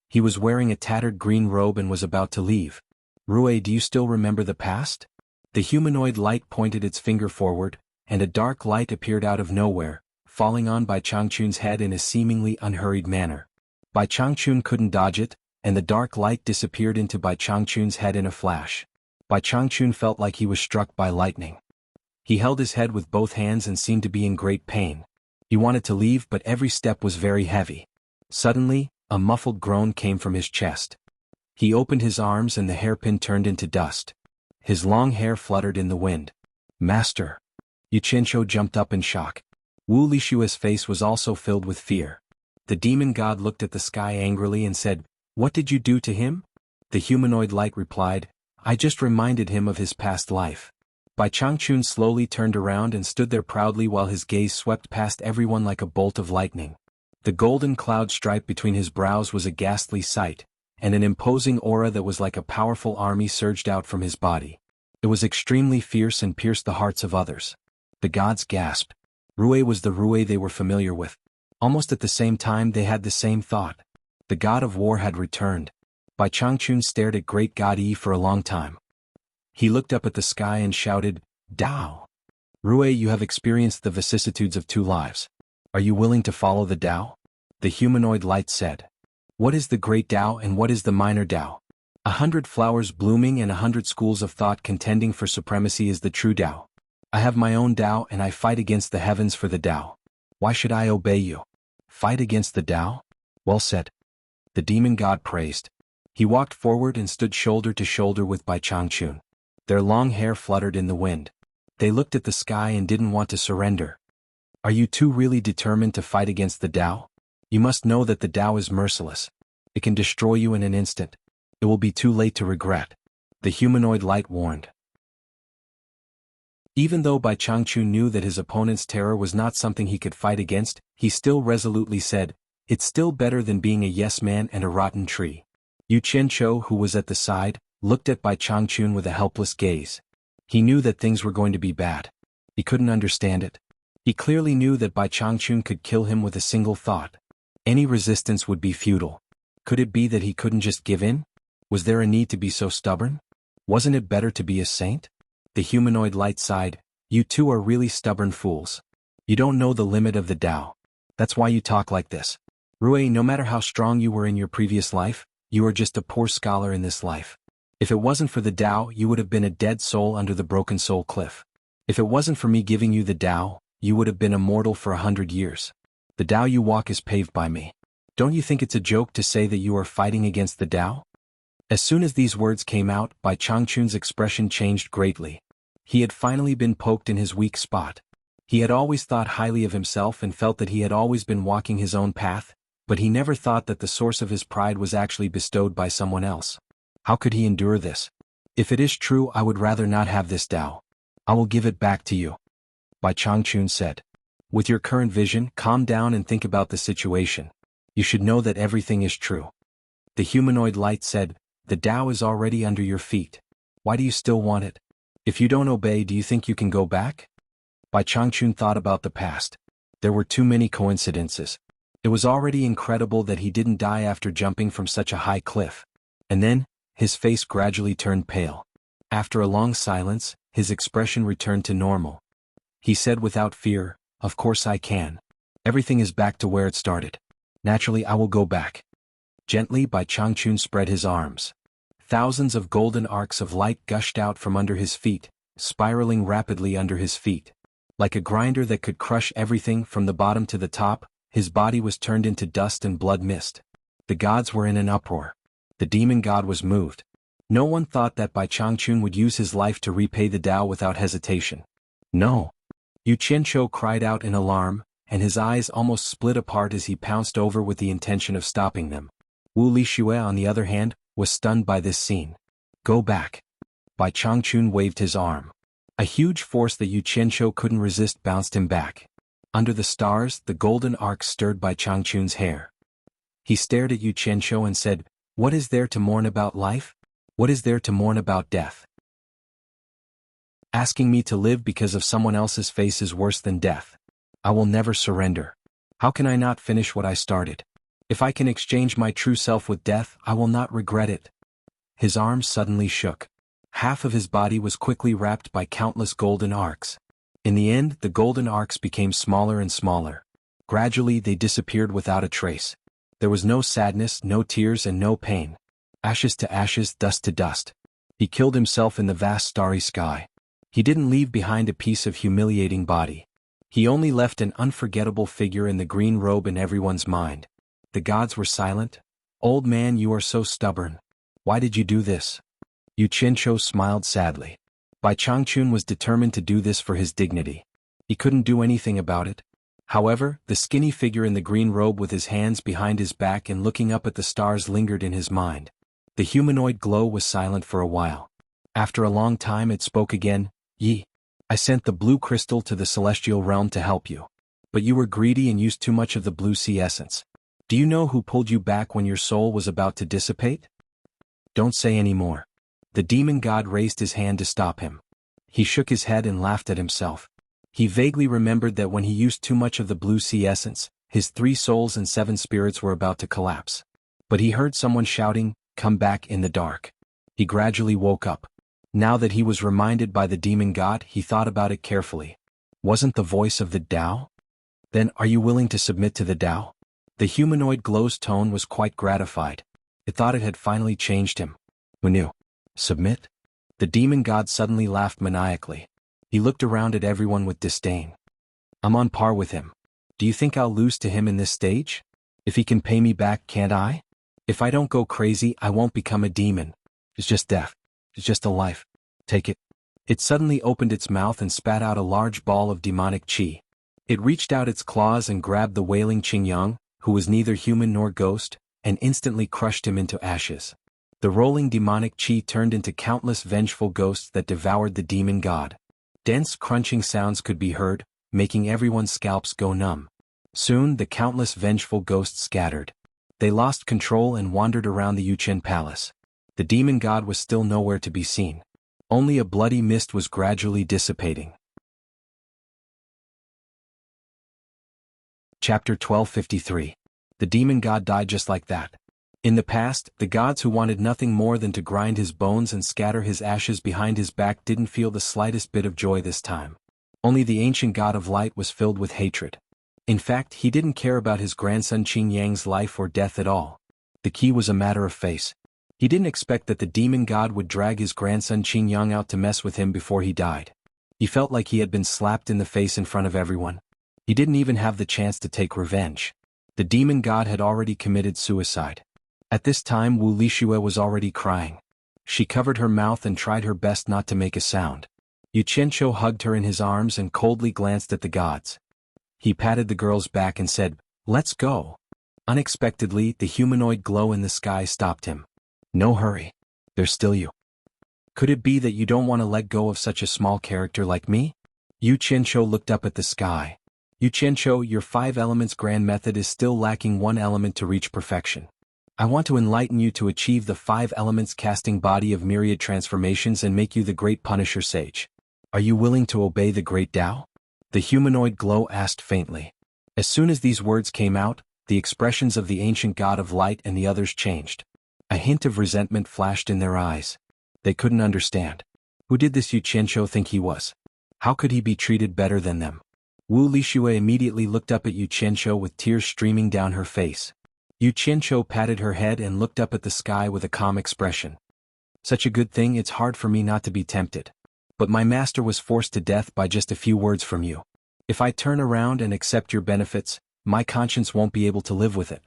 He was wearing a tattered green robe and was about to leave. "Rui, do you still remember the past?" The humanoid light pointed its finger forward, and a dark light appeared out of nowhere, falling on Bai Changchun's head in a seemingly unhurried manner. Bai Changchun couldn't dodge it, and the dark light disappeared into Bai Changchun's head in a flash. Bai Changchun felt like he was struck by lightning. He held his head with both hands and seemed to be in great pain. He wanted to leave, but every step was very heavy. Suddenly, a muffled groan came from his chest. He opened his arms and the hairpin turned into dust. His long hair fluttered in the wind. "Master!" Yu Qinshuo jumped up in shock. Wu Lishua's face was also filled with fear. The demon god looked at the sky angrily and said, "What did you do to him?" The humanoid light replied, "I just reminded him of his past life." Bai Changchun slowly turned around and stood there proudly while his gaze swept past everyone like a bolt of lightning. The golden cloud stripe between his brows was a ghastly sight, and an imposing aura that was like a powerful army surged out from his body. It was extremely fierce and pierced the hearts of others. The gods gasped. Rui was the Rui they were familiar with. Almost at the same time they had the same thought. The god of war had returned. Bai Changchun stared at great god Yi for a long time. He looked up at the sky and shouted, "Tao! Rui, you have experienced the vicissitudes of 2 lives. Are you willing to follow the Tao?" The humanoid light said. "What is the great Tao and what is the minor Tao? 100 flowers blooming and 100 schools of thought contending for supremacy is the true Tao. I have my own Tao and I fight against the heavens for the Tao. Why should I obey you? Fight against the Tao? Well said." The demon god praised. He walked forward and stood shoulder to shoulder with Bai Changchun. Their long hair fluttered in the wind. They looked at the sky and didn't want to surrender. "Are you two really determined to fight against the Tao? You must know that the Tao is merciless. It can destroy you in an instant. It will be too late to regret," the humanoid light warned. Even though Bai Changchun knew that his opponent's terror was not something he could fight against, he still resolutely said, "It's still better than being a yes man and a rotten tree." Yu Qinshuo, who was at the side, looked at Bai Changchun with a helpless gaze. He knew that things were going to be bad. He couldn't understand it. He clearly knew that Bai Changchun could kill him with a single thought. Any resistance would be futile. Could it be that he couldn't just give in? Was there a need to be so stubborn? Wasn't it better to be a saint? The humanoid light sighed, You two are really stubborn fools. You don't know the limit of the Tao. That's why you talk like this. Rui, no matter how strong you were in your previous life, you are just a poor scholar in this life. If it wasn't for the Tao, you would have been a dead soul under the broken soul cliff. If it wasn't for me giving you the Tao, you would have been immortal for 100 years. The Tao you walk is paved by me. Don't you think it's a joke to say that you are fighting against the Tao? As soon as these words came out, Bai Changchun's expression changed greatly. He had finally been poked in his weak spot. He had always thought highly of himself and felt that he had always been walking his own path, but he never thought that the source of his pride was actually bestowed by someone else. How could he endure this? If it is true, I would rather not have this Tao. I will give it back to you. Bai Changchun said. With your current vision, calm down and think about the situation. You should know that everything is true. The humanoid light said, the Tao is already under your feet. Why do you still want it? If you don't obey, do you think you can go back? Bai Changchun thought about the past. There were too many coincidences. It was already incredible that he didn't die after jumping from such a high cliff. And then, his face gradually turned pale. After a long silence, his expression returned to normal. He said without fear, of course I can. Everything is back to where it started. Naturally, I will go back. Gently, Bai Changchun spread his arms. Thousands of golden arcs of light gushed out from under his feet, spiraling rapidly under his feet. Like a grinder that could crush everything from the bottom to the top, his body was turned into dust and blood mist. The gods were in an uproar. The demon god was moved. No one thought that Bai Changchun would use his life to repay the Tao without hesitation. No. Yu Qianzhou cried out in alarm, and his eyes almost split apart as he pounced over with the intention of stopping them. Wu Lixue, on the other hand, was stunned by this scene. Go back. Bai Changchun waved his arm. A huge force that Yu Qianzhou couldn't resist bounced him back. Under the stars, the golden arc stirred Bai Changchun's hair. He stared at Yu Qianzhou and said, what is there to mourn about life? What is there to mourn about death? Asking me to live because of someone else's face is worse than death. I will never surrender. How can I not finish what I started? If I can exchange my true self with death, I will not regret it. His arms suddenly shook. Half of his body was quickly wrapped by countless golden arcs. In the end, the golden arcs became smaller and smaller. Gradually, they disappeared without a trace. There was no sadness, no tears, and no pain. Ashes to ashes, dust to dust. He killed himself in the vast starry sky. He didn't leave behind a piece of humiliating body. He only left an unforgettable figure in the green robe in everyone's mind. The gods were silent. Old man, you are so stubborn. Why did you do this? Yu Qianzhou smiled sadly. Bai Changchun was determined to do this for his dignity. He couldn't do anything about it. However, the skinny figure in the green robe with his hands behind his back and looking up at the stars lingered in his mind. The humanoid glow was silent for a while. After a long time it spoke again. Yi, I sent the blue crystal to the celestial realm to help you. But you were greedy and used too much of the blue sea essence. Do you know who pulled you back when your soul was about to dissipate? Don't say any more. The demon god raised his hand to stop him. He shook his head and laughed at himself. He vaguely remembered that when he used too much of the blue sea essence, his 3 souls and 7 spirits were about to collapse. But he heard someone shouting, "Come back," in the dark. He gradually woke up. Now that he was reminded by the demon god, he thought about it carefully. Wasn't the voice of the Tao? Then, are you willing to submit to the Tao? The humanoid glow's tone was quite gratified. It thought it had finally changed him. Who knew? Submit? The demon god suddenly laughed maniacally. He looked around at everyone with disdain. I'm on par with him. Do you think I'll lose to him in this stage? If he can pay me back, can't I? If I don't go crazy, I won't become a demon. It's just death. It's just a life. Take it. It suddenly opened its mouth and spat out a large ball of demonic qi. It reached out its claws and grabbed the wailing Qingyang, who was neither human nor ghost, and instantly crushed him into ashes. The rolling demonic qi turned into countless vengeful ghosts that devoured the demon god. Dense crunching sounds could be heard, making everyone's scalps go numb. Soon the countless vengeful ghosts scattered. They lost control and wandered around the Yuchen palace. The demon god was still nowhere to be seen. Only a bloody mist was gradually dissipating. Chapter 1253. The demon god died just like that. In the past, the gods who wanted nothing more than to grind his bones and scatter his ashes behind his back didn't feel the slightest bit of joy this time. Only the ancient god of light was filled with hatred. In fact, he didn't care about his grandson Qing Yang's life or death at all. The key was a matter of face. He didn't expect that the demon god would drag his grandson Qing Yang out to mess with him before he died. He felt like he had been slapped in the face in front of everyone. He didn't even have the chance to take revenge. The demon god had already committed suicide. At this time Wu Lixue was already crying. She covered her mouth and tried her best not to make a sound. Yu Qianqiu hugged her in his arms and coldly glanced at the gods. He patted the girl's back and said, "Let's go." Unexpectedly, the humanoid glow in the sky stopped him. "No hurry. There's still you. Could it be that you don't want to let go of such a small character like me?" Yu Qianqiu looked up at the sky. "Yu Qianqiu, your 5 elements grand method is still lacking one element to reach perfection. I want to enlighten you to achieve the 5 elements casting body of myriad transformations and make you the great Punisher Sage. Are you willing to obey the great Tao?" The humanoid glow asked faintly. As soon as these words came out, the expressions of the ancient god of light and the others changed. A hint of resentment flashed in their eyes. They couldn't understand. Who did this Yu Qianqiu think he was? How could he be treated better than them? Wu Lixue immediately looked up at Yu Qianqiu with tears streaming down her face. Yu Qianqiu patted her head and looked up at the sky with a calm expression. "Such a good thing, it's hard for me not to be tempted. But my master was forced to death by just a few words from you. If I turn around and accept your benefits, my conscience won't be able to live with it.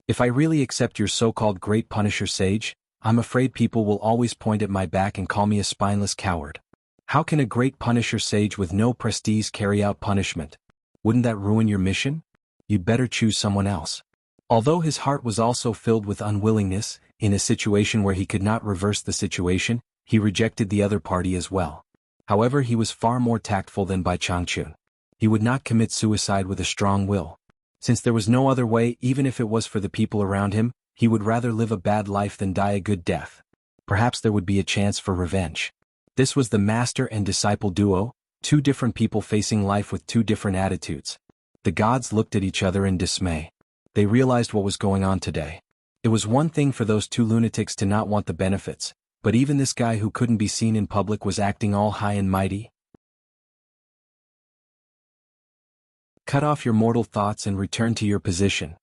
If I really accept your so-called great Punisher Sage, I'm afraid people will always point at my back and call me a spineless coward. How can a great Punisher Sage with no prestige carry out punishment? Wouldn't that ruin your mission? You'd better choose someone else." Although his heart was also filled with unwillingness, in a situation where he could not reverse the situation, he rejected the other party as well. However, he was far more tactful than Bai Changchun. He would not commit suicide with a strong will. Since there was no other way, even if it was for the people around him, he would rather live a bad life than die a good death. Perhaps there would be a chance for revenge. This was the master and disciple duo, 2 different people facing life with 2 different attitudes. The gods looked at each other in dismay. They realized what was going on today. It was one thing for those 2 lunatics to not want the benefits, but even this guy who couldn't be seen in public was acting all high and mighty. Cut off your mortal thoughts and return to your position.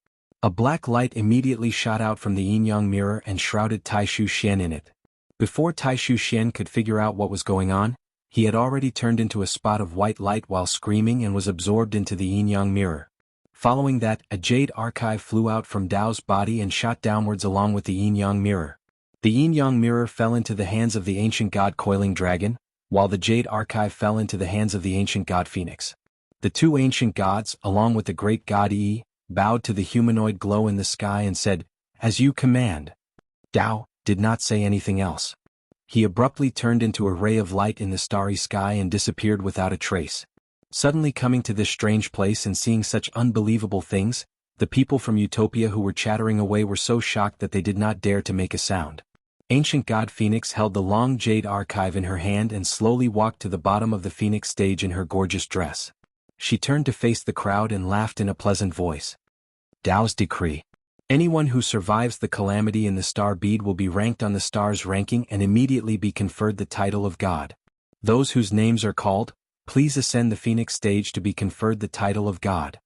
A black light immediately shot out from the yin-yang mirror and shrouded Taishu Xian in it. Before Taishu Xian could figure out what was going on, he had already turned into a spot of white light while screaming and was absorbed into the yin-yang mirror. Following that, a jade archive flew out from Dao's body and shot downwards along with the yin-yang mirror. The yin-yang mirror fell into the hands of the ancient god Coiling Dragon, while the jade archive fell into the hands of the ancient god Phoenix. The 2 ancient gods, along with the great god Yi, bowed to the humanoid glow in the sky and said, "As you command." Dao did not say anything else. He abruptly turned into a ray of light in the starry sky and disappeared without a trace. Suddenly coming to this strange place and seeing such unbelievable things, the people from Utopia who were chattering away were so shocked that they did not dare to make a sound. Ancient god Phoenix held the long jade archive in her hand and slowly walked to the bottom of the Phoenix stage in her gorgeous dress. She turned to face the crowd and laughed in a pleasant voice. "Dao's decree. Anyone who survives the calamity in the star bead will be ranked on the star's ranking and immediately be conferred the title of god. Those whose names are called, please ascend the Phoenix stage to be conferred the title of god."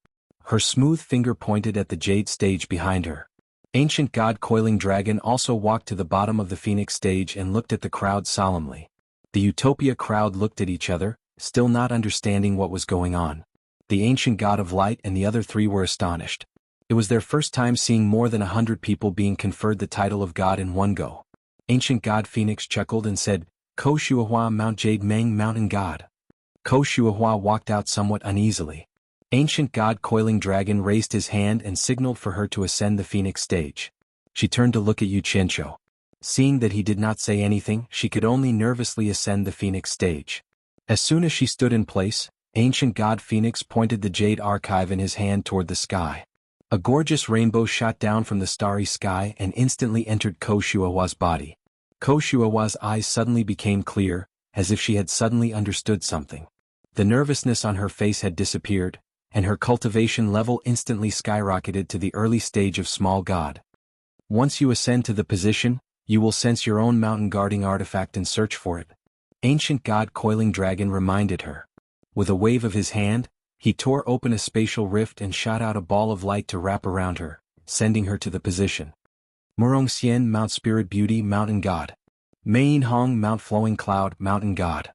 Her smooth finger pointed at the jade stage behind her. Ancient god Coiling Dragon also walked to the bottom of the Phoenix stage and looked at the crowd solemnly. The Utopia crowd looked at each other, still not understanding what was going on. The ancient god of light and the other 3 were astonished. It was their first time seeing more than 100 people being conferred the title of god in one go. Ancient god Phoenix chuckled and said, "Ko Xuanhuan Mount Jade Meng Mountain God." Ko Xuanhuan walked out somewhat uneasily. Ancient god Coiling Dragon raised his hand and signaled for her to ascend the Phoenix stage. She turned to look at Yu Qianqiu. Seeing that he did not say anything, she could only nervously ascend the Phoenix stage. As soon as she stood in place, ancient god Phoenix pointed the jade archive in his hand toward the sky. A gorgeous rainbow shot down from the starry sky and instantly entered Ko Xuanhua's body. Ko Xuanhua's eyes suddenly became clear, as if she had suddenly understood something. The nervousness on her face had disappeared, and her cultivation level instantly skyrocketed to the early stage of small god. Once you ascend to the position, you will sense your own mountain guarding artifact and search for it. Ancient god Coiling Dragon reminded her. With a wave of his hand, he tore open a spatial rift and shot out a ball of light to wrap around her, sending her to the position. Murong Xian, Mount Spirit Beauty, Mountain God. Mein Hong, Mount Flowing Cloud, Mountain God.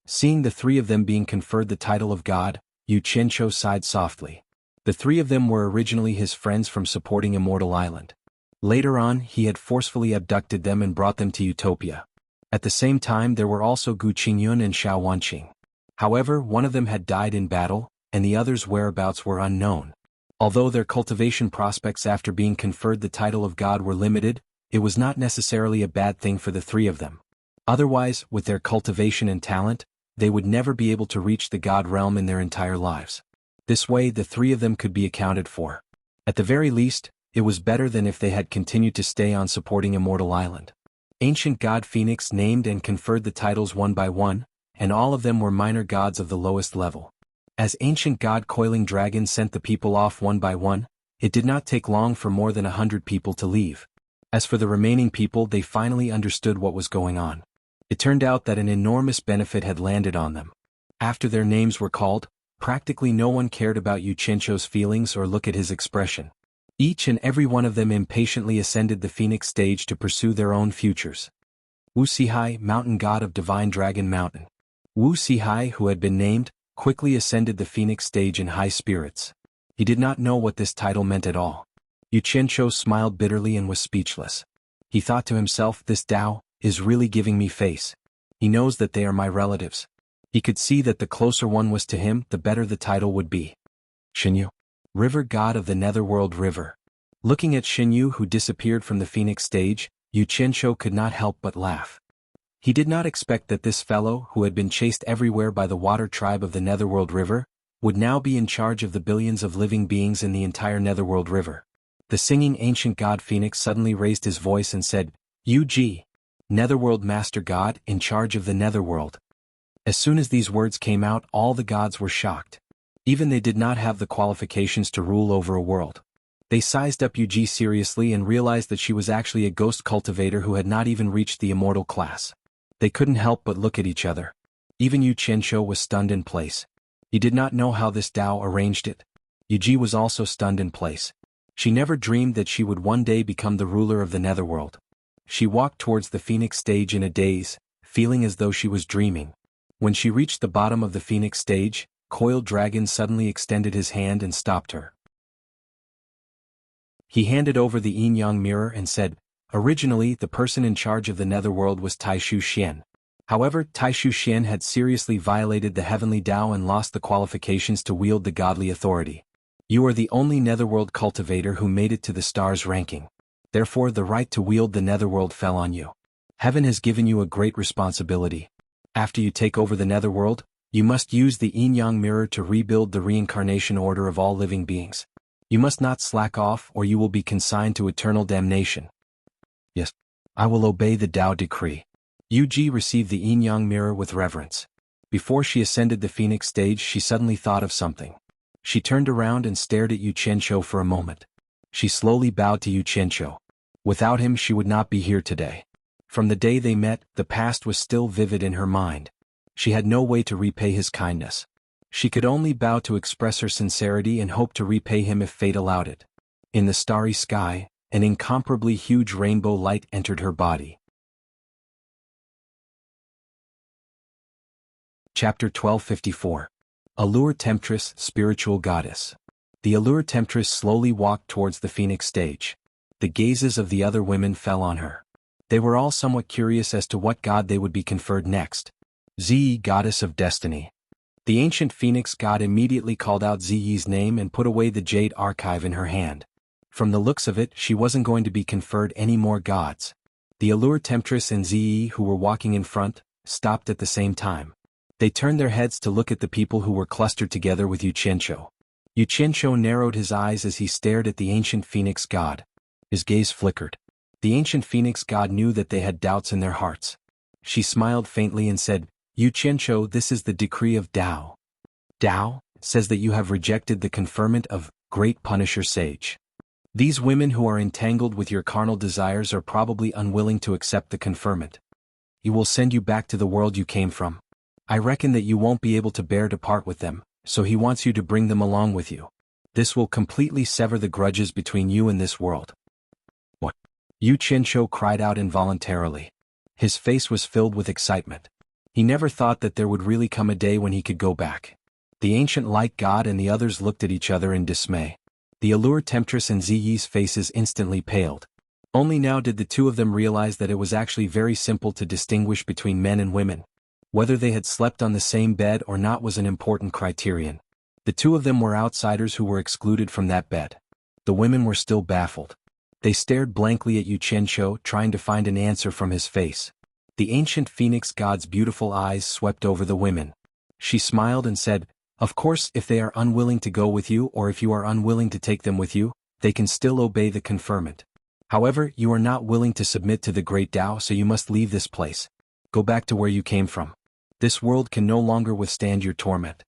Seeing the three of them being conferred the title of God, Yu Qianqiu sighed softly. The three of them were originally his friends from supporting Immortal Island. Later on, he had forcefully abducted them and brought them to Utopia. At the same time, there were also Gu Qingyun and Xiaowanqing. However, one of them had died in battle, and the other's whereabouts were unknown. Although their cultivation prospects after being conferred the title of God were limited, it was not necessarily a bad thing for the three of them. Otherwise, with their cultivation and talent, they would never be able to reach the God realm in their entire lives. This way, the three of them could be accounted for. At the very least, it was better than if they had continued to stay on supporting Immortal Island. Ancient God Phoenix named and conferred the titles one by one, and all of them were minor gods of the lowest level. As Ancient God Coiling Dragon sent the people off one by one, it did not take long for more than 100 people to leave. As for the remaining people, they finally understood what was going on. It turned out that an enormous benefit had landed on them. After their names were called, practically no one cared about Yu Qianqiu's feelings or look at his expression. Each and every one of them impatiently ascended the Phoenix stage to pursue their own futures. Wu Sihai, Mountain God of Divine Dragon Mountain. Wu Sihai, who had been named, quickly ascended the Phoenix stage in high spirits. He did not know what this title meant at all. Yu Qianqiu smiled bitterly and was speechless. He thought to himself, this Tao is really giving me face. He knows that they are my relatives. He could see that the closer one was to him, the better the title would be. Xinyu, River God of the Netherworld River. Looking at Xinyu, who disappeared from the Phoenix stage, Yu Qianqiu could not help but laugh. He did not expect that this fellow, who had been chased everywhere by the water tribe of the Netherworld River, would now be in charge of the billions of living beings in the entire Netherworld River. The singing ancient god Phoenix suddenly raised his voice and said, "Yu-Ji, Netherworld Master God, in charge of the Netherworld." As soon as these words came out, all the gods were shocked. Even they did not have the qualifications to rule over a world. They sized up Yu-Ji seriously and realized that she was actually a ghost cultivator who had not even reached the immortal class. They couldn't help but look at each other. Even Yu Qianqiu was stunned in place. He did not know how this Tao arranged it. Yu-Ji was also stunned in place. She never dreamed that she would one day become the ruler of the Netherworld. She walked towards the Phoenix stage in a daze, feeling as though she was dreaming. When she reached the bottom of the Phoenix stage, Coiled Dragon suddenly extended his hand and stopped her. He handed over the yin-yang mirror and said, "Originally, the person in charge of the Netherworld was Taishu Xian. However, Taishu Xian had seriously violated the heavenly Tao and lost the qualifications to wield the godly authority. You are the only Netherworld cultivator who made it to the stars ranking. Therefore, the right to wield the Netherworld fell on you. Heaven has given you a great responsibility. After you take over the Netherworld, you must use the yin-yang mirror to rebuild the reincarnation order of all living beings. You must not slack off or you will be consigned to eternal damnation." "Yes, I will obey the Tao decree." Yu-Ji received the yin-yang mirror with reverence. Before she ascended the Phoenix stage, she suddenly thought of something. She turned around and stared at Yu Qianqiu for a moment. She slowly bowed to Yu Qianqiu. Without him, she would not be here today. From the day they met, the past was still vivid in her mind. She had no way to repay his kindness. She could only bow to express her sincerity and hope to repay him if fate allowed it. In the starry sky, an incomparably huge rainbow light entered her body. Chapter 1254. Allure Temptress, Spiritual Goddess. The Allure Temptress slowly walked towards the Phoenix stage. The gazes of the other women fell on her. They were all somewhat curious as to what god they would be conferred next. Ziyi, Goddess of Destiny. The ancient Phoenix god immediately called out Ziyi's name and put away the jade archive in her hand. From the looks of it, she wasn't going to be conferred any more gods. The Allure Temptress and Ziyi, who were walking in front, stopped at the same time. They turned their heads to look at the people who were clustered together with Yu Qianqiu. Yu Qianqiu narrowed his eyes as he stared at the ancient Phoenix god. His gaze flickered. The ancient Phoenix god knew that they had doubts in their hearts. She smiled faintly and said, "Yu Qianqiu, this is the decree of Tao. Tao says that you have rejected the conferment of Great Punisher Sage. These women who are entangled with your carnal desires are probably unwilling to accept the conferment. He will send you back to the world you came from. I reckon that you won't be able to bear to part with them, so he wants you to bring them along with you. This will completely sever the grudges between you and this world. What? Yu Qianzhou cried out involuntarily. His face was filled with excitement. He never thought that there would really come a day when he could go back. The ancient light god and the others looked at each other in dismay. The allure temptress and Ziyi's faces instantly paled. Only now did the two of them realize that it was actually very simple to distinguish between men and women. Whether they had slept on the same bed or not was an important criterion. The two of them were outsiders who were excluded from that bed. The women were still baffled. They stared blankly at Yu Qianzhou, trying to find an answer from his face. The ancient phoenix god's beautiful eyes swept over the women. She smiled and said, "Of course, if they are unwilling to go with you or if you are unwilling to take them with you, they can still obey the conferment. However, you are not willing to submit to the great Tao, so you must leave this place. Go back to where you came from. This world can no longer withstand your torment."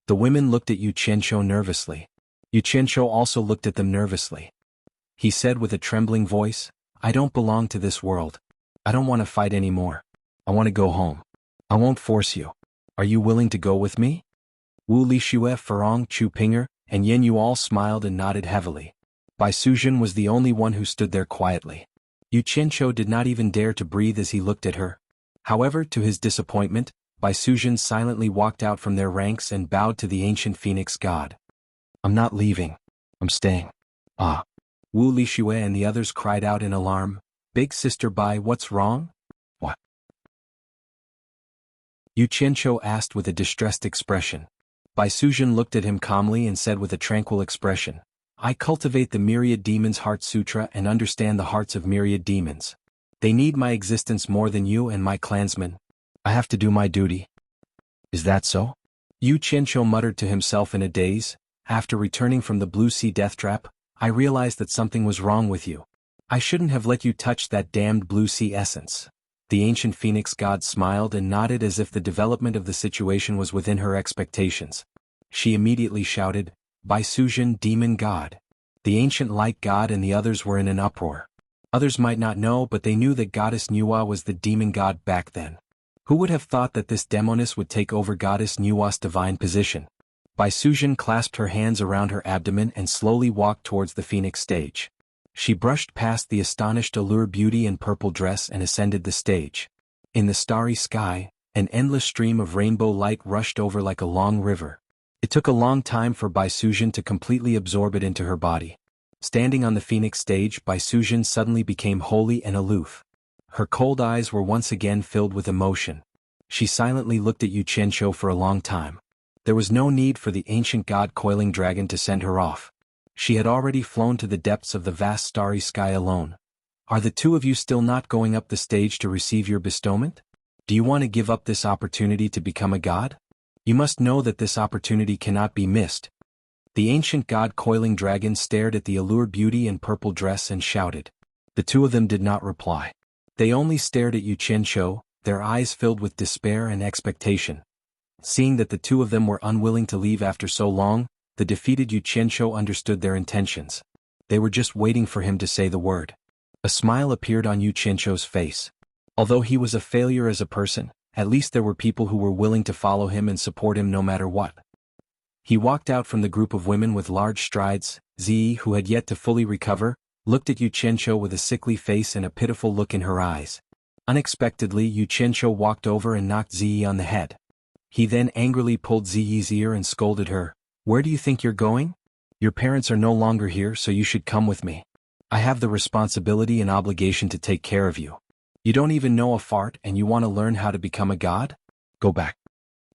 The women looked at Yu Qianzhou nervously. Yu Qianzhou also looked at them nervously. He said with a trembling voice, "I don't belong to this world. I don't want to fight anymore. I want to go home. I won't force you. Are you willing to go with me?" Wu Lixue, Farong, Chu Pinger, and Yen Yu all smiled and nodded heavily. Bai Suzhen was the only one who stood there quietly. Yu Qianzhou did not even dare to breathe as he looked at her. However, to his disappointment, Bai Suzhen silently walked out from their ranks and bowed to the ancient phoenix god. "I'm not leaving. I'm staying." "Ah." Wu Lixue and the others cried out in alarm, "Big Sister Bai, what's wrong?" "What?" Yu Qianzhou asked with a distressed expression. Bai Suzhen looked at him calmly and said with a tranquil expression, "I cultivate the myriad demons' heart sutra and understand the hearts of myriad demons. They need my existence more than you and my clansmen. I have to do my duty." "Is that so?" Yu Qianzhou muttered to himself in a daze. "After returning from the Blue Sea death trap, I realized that something was wrong with you. I shouldn't have let you touch that damned Blue Sea essence." The ancient phoenix god smiled and nodded as if the development of the situation was within her expectations. She immediately shouted, "Bai Suzhen, demon god." The ancient light god and the others were in an uproar. Others might not know, but they knew that goddess Nuwa was the demon god back then. Who would have thought that this demoness would take over goddess Nuwa's divine position? Bai Suzhen clasped her hands around her abdomen and slowly walked towards the phoenix stage. She brushed past the astonished allure beauty in purple dress and ascended the stage. In the starry sky, an endless stream of rainbow light rushed over like a long river. It took a long time for Bai Suzhen to completely absorb it into her body. Standing on the phoenix stage, Bai Suzhen suddenly became holy and aloof. Her cold eyes were once again filled with emotion. She silently looked at Yu Qianzhou for a long time. There was no need for the ancient god coiling dragon to send her off. She had already flown to the depths of the vast starry sky alone. "Are the two of you still not going up the stage to receive your bestowment? Do you want to give up this opportunity to become a god? You must know that this opportunity cannot be missed." The ancient god coiling dragon stared at the allure beauty in purple dress and shouted. The two of them did not reply. They only stared at Yu Qianzhou, their eyes filled with despair and expectation. Seeing that the two of them were unwilling to leave after so long, the defeated Yu Qianzhou understood their intentions. They were just waiting for him to say the word. A smile appeared on Yu Qianzhou's face. Although he was a failure as a person, at least there were people who were willing to follow him and support him no matter what. He walked out from the group of women with large strides. Ziyi, who had yet to fully recover, looked at Yu Qianzhou with a sickly face and a pitiful look in her eyes. Unexpectedly, Yu Qianzhou walked over and knocked Ziyi on the head. He then angrily pulled Ziyi's ear and scolded her. "Where do you think you're going? Your parents are no longer here, so you should come with me. I have the responsibility and obligation to take care of you. You don't even know a fart and you want to learn how to become a god? Go back."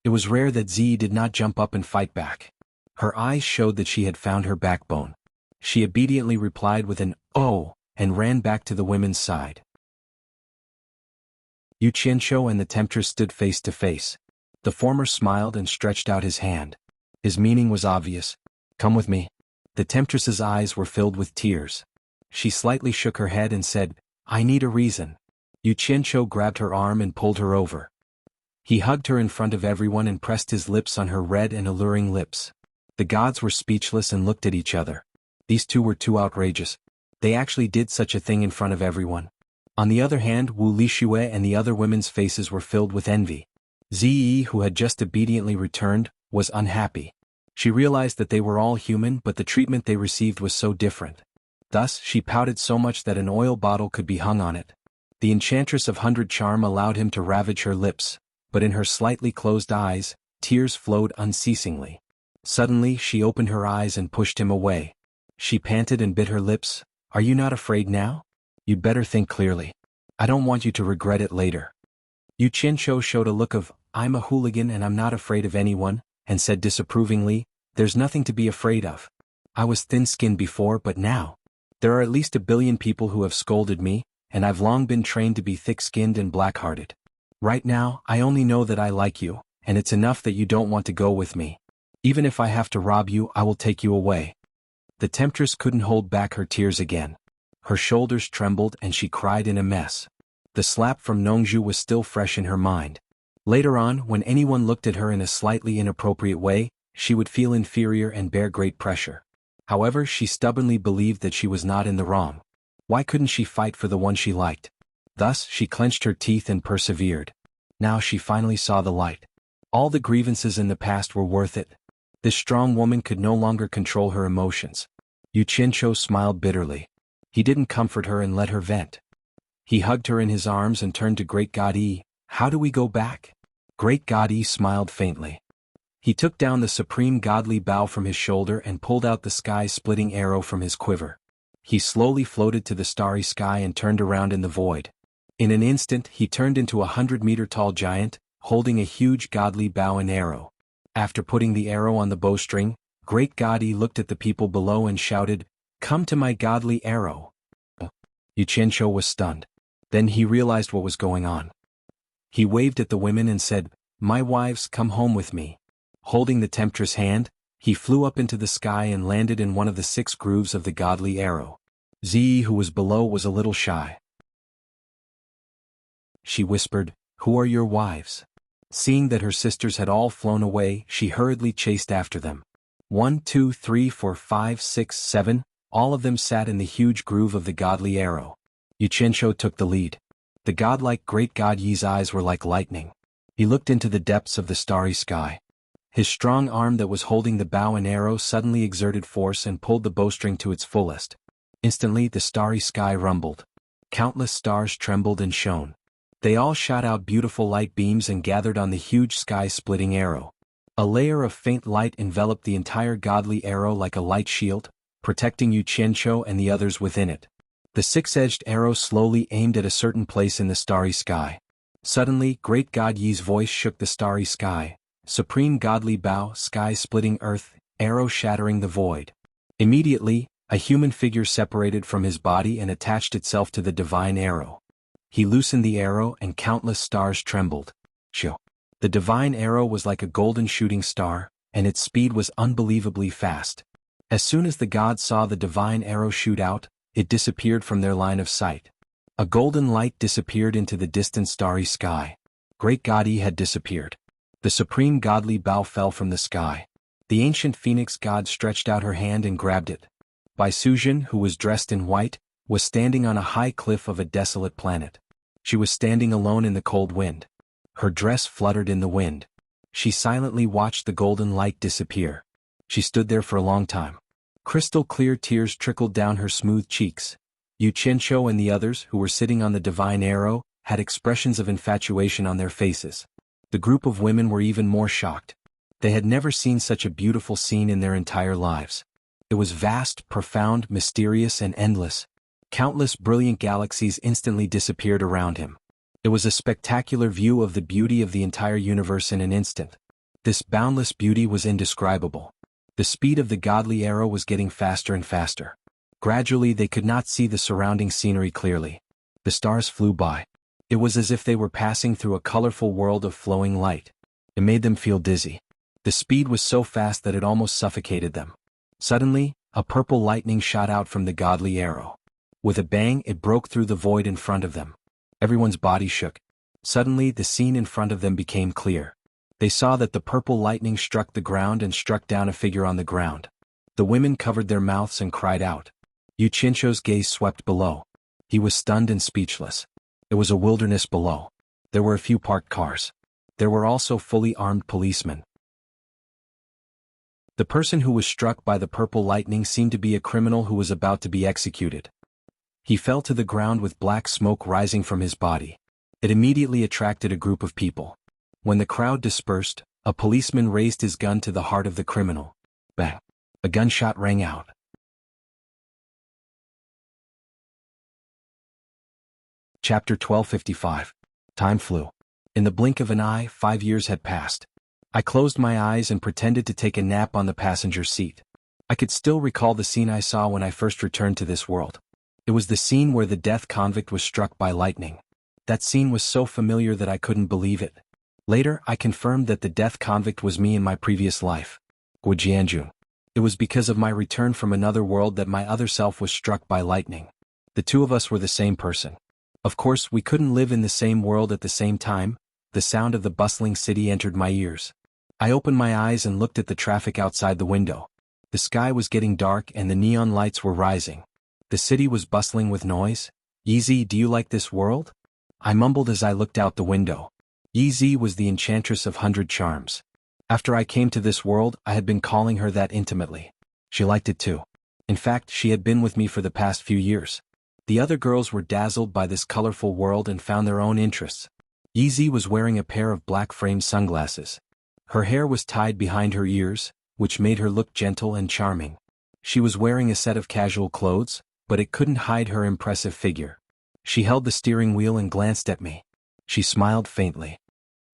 It was rare that Ziyi did not jump up and fight back. Her eyes showed that she had found her backbone. She obediently replied with an "oh" and ran back to the women's side. Yu Qianzhou and the temptress stood face to face. The former smiled and stretched out his hand. His meaning was obvious. "Come with me." The temptress's eyes were filled with tears. She slightly shook her head and said, "I need a reason." Yu Qianzhou grabbed her arm and pulled her over. He hugged her in front of everyone and pressed his lips on her red and alluring lips. The gods were speechless and looked at each other. These two were too outrageous. They actually did such a thing in front of everyone. On the other hand, Wu Lixue and the other women's faces were filled with envy. Ze, who had just obediently returned, was unhappy. She realized that they were all human, but the treatment they received was so different. Thus, she pouted so much that an oil bottle could be hung on it. The enchantress of 100 charm allowed him to ravage her lips, but in her slightly closed eyes, tears flowed unceasingly. Suddenly, she opened her eyes and pushed him away. She panted and bit her lips. "Are you not afraid now? You'd better think clearly. I don't want you to regret it later." Xianxia showed a look of, "I'm a hooligan and I'm not afraid of anyone," and said disapprovingly, "There's nothing to be afraid of. I was thin-skinned before, but now, there are at least 1 billion people who have scolded me, and I've long been trained to be thick-skinned and black-hearted. Right now, I only know that I like you, and it's enough that you don't want to go with me. Even if I have to rob you, I will take you away." The temptress couldn't hold back her tears again. Her shoulders trembled and she cried in a mess. The slap from Nongzhu was still fresh in her mind. Later on, when anyone looked at her in a slightly inappropriate way, she would feel inferior and bear great pressure. However, she stubbornly believed that she was not in the wrong. Why couldn't she fight for the one she liked? Thus, she clenched her teeth and persevered. Now she finally saw the light. All the grievances in the past were worth it. This strong woman could no longer control her emotions. Xianxia smiled bitterly. He didn't comfort her and let her vent. He hugged her in his arms and turned to Great God Yi. "How do we go back?" Great God Yi smiled faintly. He took down the supreme godly bow from his shoulder and pulled out the sky-splitting arrow from his quiver. He slowly floated to the starry sky and turned around in the void. In an instant, he turned into a 100-meter-tall giant, holding a huge godly bow and arrow. After putting the arrow on the bowstring, Great God Yi looked at the people below and shouted, "Come to my godly arrow." Xianxia was stunned. Then he realized what was going on. He waved at the women and said, "My wives, come home with me." Holding the temptress' hand, he flew up into the sky and landed in one of the 6 grooves of the godly arrow. Ze, who was below, was a little shy. She whispered, "Who are your wives?" Seeing that her sisters had all flown away, she hurriedly chased after them. 1, 2, 3, 4, 5, 6, 7, all of them sat in the huge groove of the godly arrow. Xianxia took the lead. The godlike Great God Yi's eyes were like lightning. He looked into the depths of the starry sky. His strong arm that was holding the bow and arrow suddenly exerted force and pulled the bowstring to its fullest. Instantly the starry sky rumbled. Countless stars trembled and shone. They all shot out beautiful light beams and gathered on the huge sky-splitting arrow. A layer of faint light enveloped the entire godly arrow like a light shield, protecting Xianxia and the others within it. The 6-edged arrow slowly aimed at a certain place in the starry sky. Suddenly, Great God Yi's voice shook the starry sky. "Supreme godly bow, sky-splitting earth, arrow shattering the void." Immediately, a human figure separated from his body and attached itself to the divine arrow. He loosened the arrow and countless stars trembled. The divine arrow was like a golden shooting star, and its speed was unbelievably fast. As soon as the gods saw the divine arrow shoot out, it disappeared from their line of sight. A golden light disappeared into the distant starry sky. Great God Yi had disappeared. The supreme godly bow fell from the sky. The ancient phoenix god stretched out her hand and grabbed it. Bai Suzhen, who was dressed in white, was standing on a high cliff of a desolate planet. She was standing alone in the cold wind. Her dress fluttered in the wind. She silently watched the golden light disappear. She stood there for a long time. Crystal-clear tears trickled down her smooth cheeks. Xianxia and the others, who were sitting on the divine arrow, had expressions of infatuation on their faces. The group of women were even more shocked. They had never seen such a beautiful scene in their entire lives. It was vast, profound, mysterious, and endless. Countless brilliant galaxies instantly disappeared around him. It was a spectacular view of the beauty of the entire universe in an instant. This boundless beauty was indescribable. The speed of the godly arrow was getting faster and faster. Gradually they could not see the surrounding scenery clearly. The stars flew by. It was as if they were passing through a colorful world of flowing light. It made them feel dizzy. The speed was so fast that it almost suffocated them. Suddenly, a purple lightning shot out from the godly arrow. With a bang, it broke through the void in front of them. Everyone's body shook. Suddenly, the scene in front of them became clear. They saw that the purple lightning struck the ground and struck down a figure on the ground. The women covered their mouths and cried out. Xianxia's gaze swept below. He was stunned and speechless. It was a wilderness below. There were a few parked cars. There were also fully armed policemen. The person who was struck by the purple lightning seemed to be a criminal who was about to be executed. He fell to the ground with black smoke rising from his body. It immediately attracted a group of people. When the crowd dispersed, a policeman raised his gun to the heart of the criminal. Bang! A gunshot rang out. Chapter 1255. Time flew. In the blink of an eye, 5 years had passed. I closed my eyes and pretended to take a nap on the passenger seat. I could still recall the scene I saw when I first returned to this world. It was the scene where the death convict was struck by lightning. That scene was so familiar that I couldn't believe it. Later, I confirmed that the death convict was me in my previous life. Jianghu. It was because of my return from another world that my other self was struck by lightning. The two of us were the same person. Of course, we couldn't live in the same world at the same time. The sound of the bustling city entered my ears. I opened my eyes and looked at the traffic outside the window. The sky was getting dark and the neon lights were rising. The city was bustling with noise. Yizi, do you like this world? I mumbled as I looked out the window. Yizi was the enchantress of 100 charms. After I came to this world, I had been calling her that intimately. She liked it too. In fact, she had been with me for the past few years. The other girls were dazzled by this colorful world and found their own interests. Yizi was wearing a pair of black-framed sunglasses. Her hair was tied behind her ears, which made her look gentle and charming. She was wearing a set of casual clothes, but it couldn't hide her impressive figure. She held the steering wheel and glanced at me. She smiled faintly.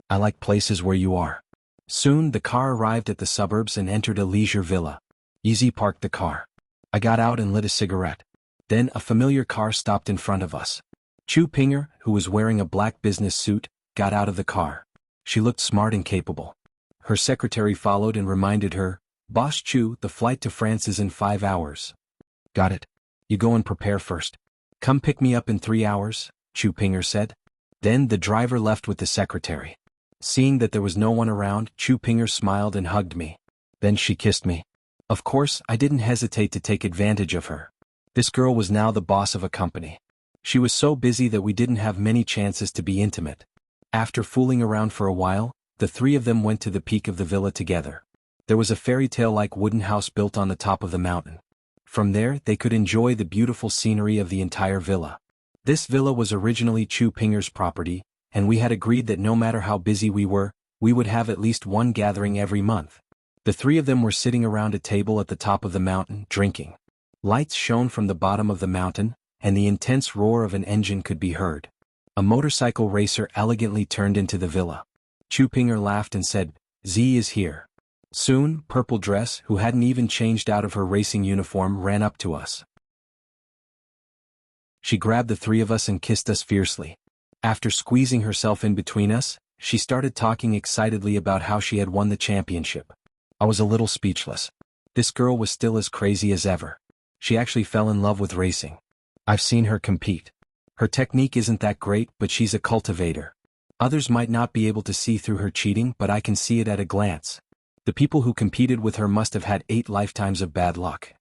I like places where you are. Soon the car arrived at the suburbs and entered a leisure villa. Yizi parked the car. I got out and lit a cigarette. Then a familiar car stopped in front of us. Chu Pinger, who was wearing a black business suit, got out of the car. She looked smart and capable. Her secretary followed and reminded her, Boss Chu, the flight to France is in 5 hours. Got it. You go and prepare first. Come pick me up in 3 hours, Chu Pinger said. Then the driver left with the secretary. Seeing that there was no one around, Chu Pinger smiled and hugged me. Then she kissed me. Of course, I didn't hesitate to take advantage of her. This girl was now the boss of a company. She was so busy that we didn't have many chances to be intimate. After fooling around for a while, the three of them went to the peak of the villa together. There was a fairy tale-like wooden house built on the top of the mountain. From there, they could enjoy the beautiful scenery of the entire villa. This villa was originally Chu Pinger's property, and we had agreed that no matter how busy we were, we would have at least one gathering every month. The three of them were sitting around a table at the top of the mountain, drinking. Lights shone from the bottom of the mountain, and the intense roar of an engine could be heard. A motorcycle racer elegantly turned into the villa. Chu Pinger laughed and said, Z is here. Soon, Purple Dress, who hadn't even changed out of her racing uniform, ran up to us. She grabbed the three of us and kissed us fiercely. After squeezing herself in between us, she started talking excitedly about how she had won the championship. I was a little speechless. This girl was still as crazy as ever. She actually fell in love with racing. I've seen her compete. Her technique isn't that great, but she's a cultivator. Others might not be able to see through her cheating, but I can see it at a glance. The people who competed with her must have had 8 lifetimes of bad luck.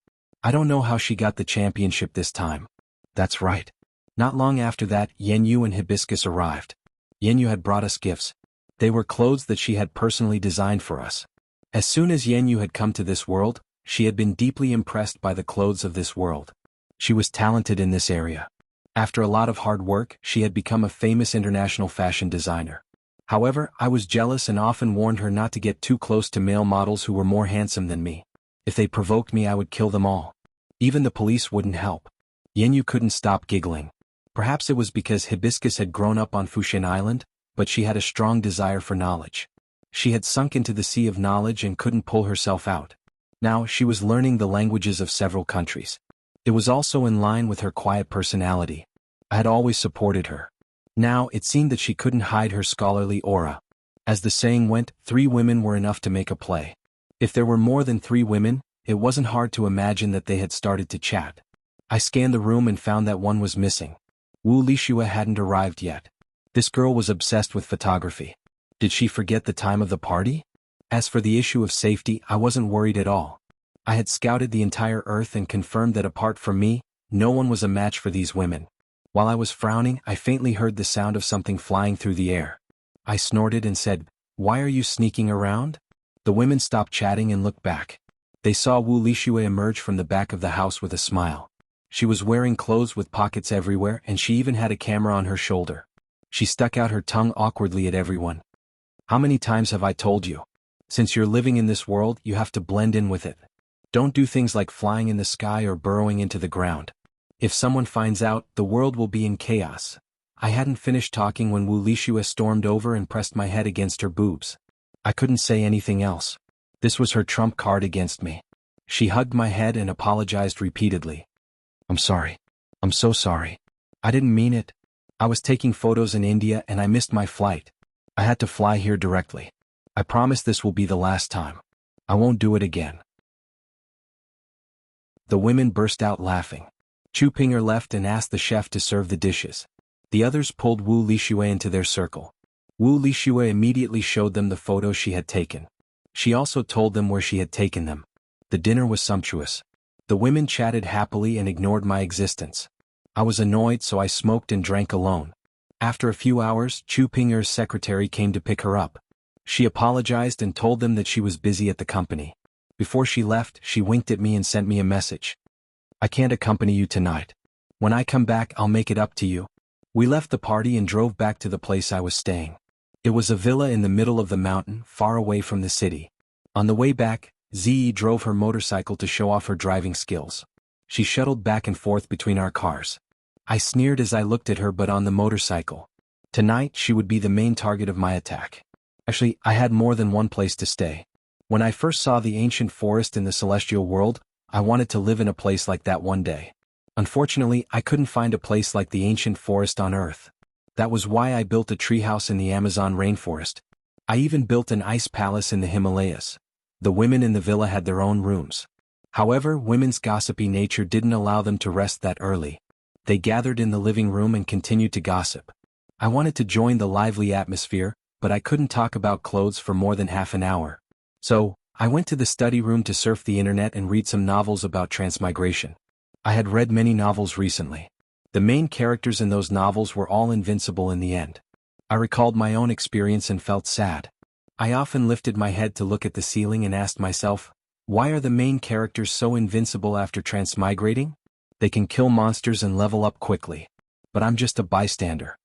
I don't know how she got the championship this time. That's right. Not long after that, Xuanhuan and Hibiscus arrived. Xuanhuan had brought us gifts. They were clothes that she had personally designed for us. As soon as Xuanhuan had come to this world, she had been deeply impressed by the clothes of this world. She was talented in this area. After a lot of hard work, she had become a famous international fashion designer. However, I was jealous and often warned her not to get too close to male models who were more handsome than me. If they provoked me, I would kill them all. Even the police wouldn't help. Xuanhuan couldn't stop giggling. Perhaps it was because Hibiscus had grown up on Fushan Island, but she had a strong desire for knowledge. She had sunk into the sea of knowledge and couldn't pull herself out. Now, she was learning the languages of several countries. It was also in line with her quiet personality. I had always supported her. Now, it seemed that she couldn't hide her scholarly aura. As the saying went, 3 women were enough to make a play. If there were more than 3 women, it wasn't hard to imagine that they had started to chat. I scanned the room and found that one was missing. Wu Lixua hadn't arrived yet. This girl was obsessed with photography. Did she forget the time of the party? As for the issue of safety, I wasn't worried at all. I had scouted the entire Earth and confirmed that apart from me, no one was a match for these women. While I was frowning, I faintly heard the sound of something flying through the air. I snorted and said, Why are you sneaking around? The women stopped chatting and looked back. They saw Wu Lixue emerge from the back of the house with a smile. She was wearing clothes with pockets everywhere, and she even had a camera on her shoulder. She stuck out her tongue awkwardly at everyone. How many times have I told you? Since you're living in this world, you have to blend in with it. Don't do things like flying in the sky or burrowing into the ground. If someone finds out, the world will be in chaos. I hadn't finished talking when Wu Lixue stormed over and pressed my head against her boobs. I couldn't say anything else. This was her trump card against me. She hugged my head and apologized repeatedly. I'm sorry. I'm so sorry. I didn't mean it. I was taking photos in India and I missed my flight. I had to fly here directly. I promise this will be the last time. I won't do it again. The women burst out laughing. Chu Ping'er left and asked the chef to serve the dishes. The others pulled Wu Lixue into their circle. Wu Lixue immediately showed them the photos she had taken. She also told them where she had taken them. The dinner was sumptuous. The women chatted happily and ignored my existence. I was annoyed, so I smoked and drank alone. After a few hours, Chu Ping'er's secretary came to pick her up. She apologized and told them that she was busy at the company. Before she left, she winked at me and sent me a message. I can't accompany you tonight. When I come back, I'll make it up to you. We left the party and drove back to the place I was staying. It was a villa in the middle of the mountain, far away from the city. On the way back, Ziyi drove her motorcycle to show off her driving skills. She shuttled back and forth between our cars. I sneered as I looked at her, but on the motorcycle. Tonight, she would be the main target of my attack. Actually, I had more than one place to stay. When I first saw the ancient forest in the celestial world, I wanted to live in a place like that one day. Unfortunately, I couldn't find a place like the ancient forest on Earth. That was why I built a treehouse in the Amazon rainforest. I even built an ice palace in the Himalayas. The women in the villa had their own rooms. However, women's gossipy nature didn't allow them to rest that early. They gathered in the living room and continued to gossip. I wanted to join the lively atmosphere, but I couldn't talk about clothes for more than half an hour. So, I went to the study room to surf the internet and read some novels about transmigration. I had read many novels recently. The main characters in those novels were all invincible in the end. I recalled my own experience and felt sad. I often lifted my head to look at the ceiling and asked myself, why are the main characters so invincible after transmigrating? They can kill monsters and level up quickly. But I'm just a bystander.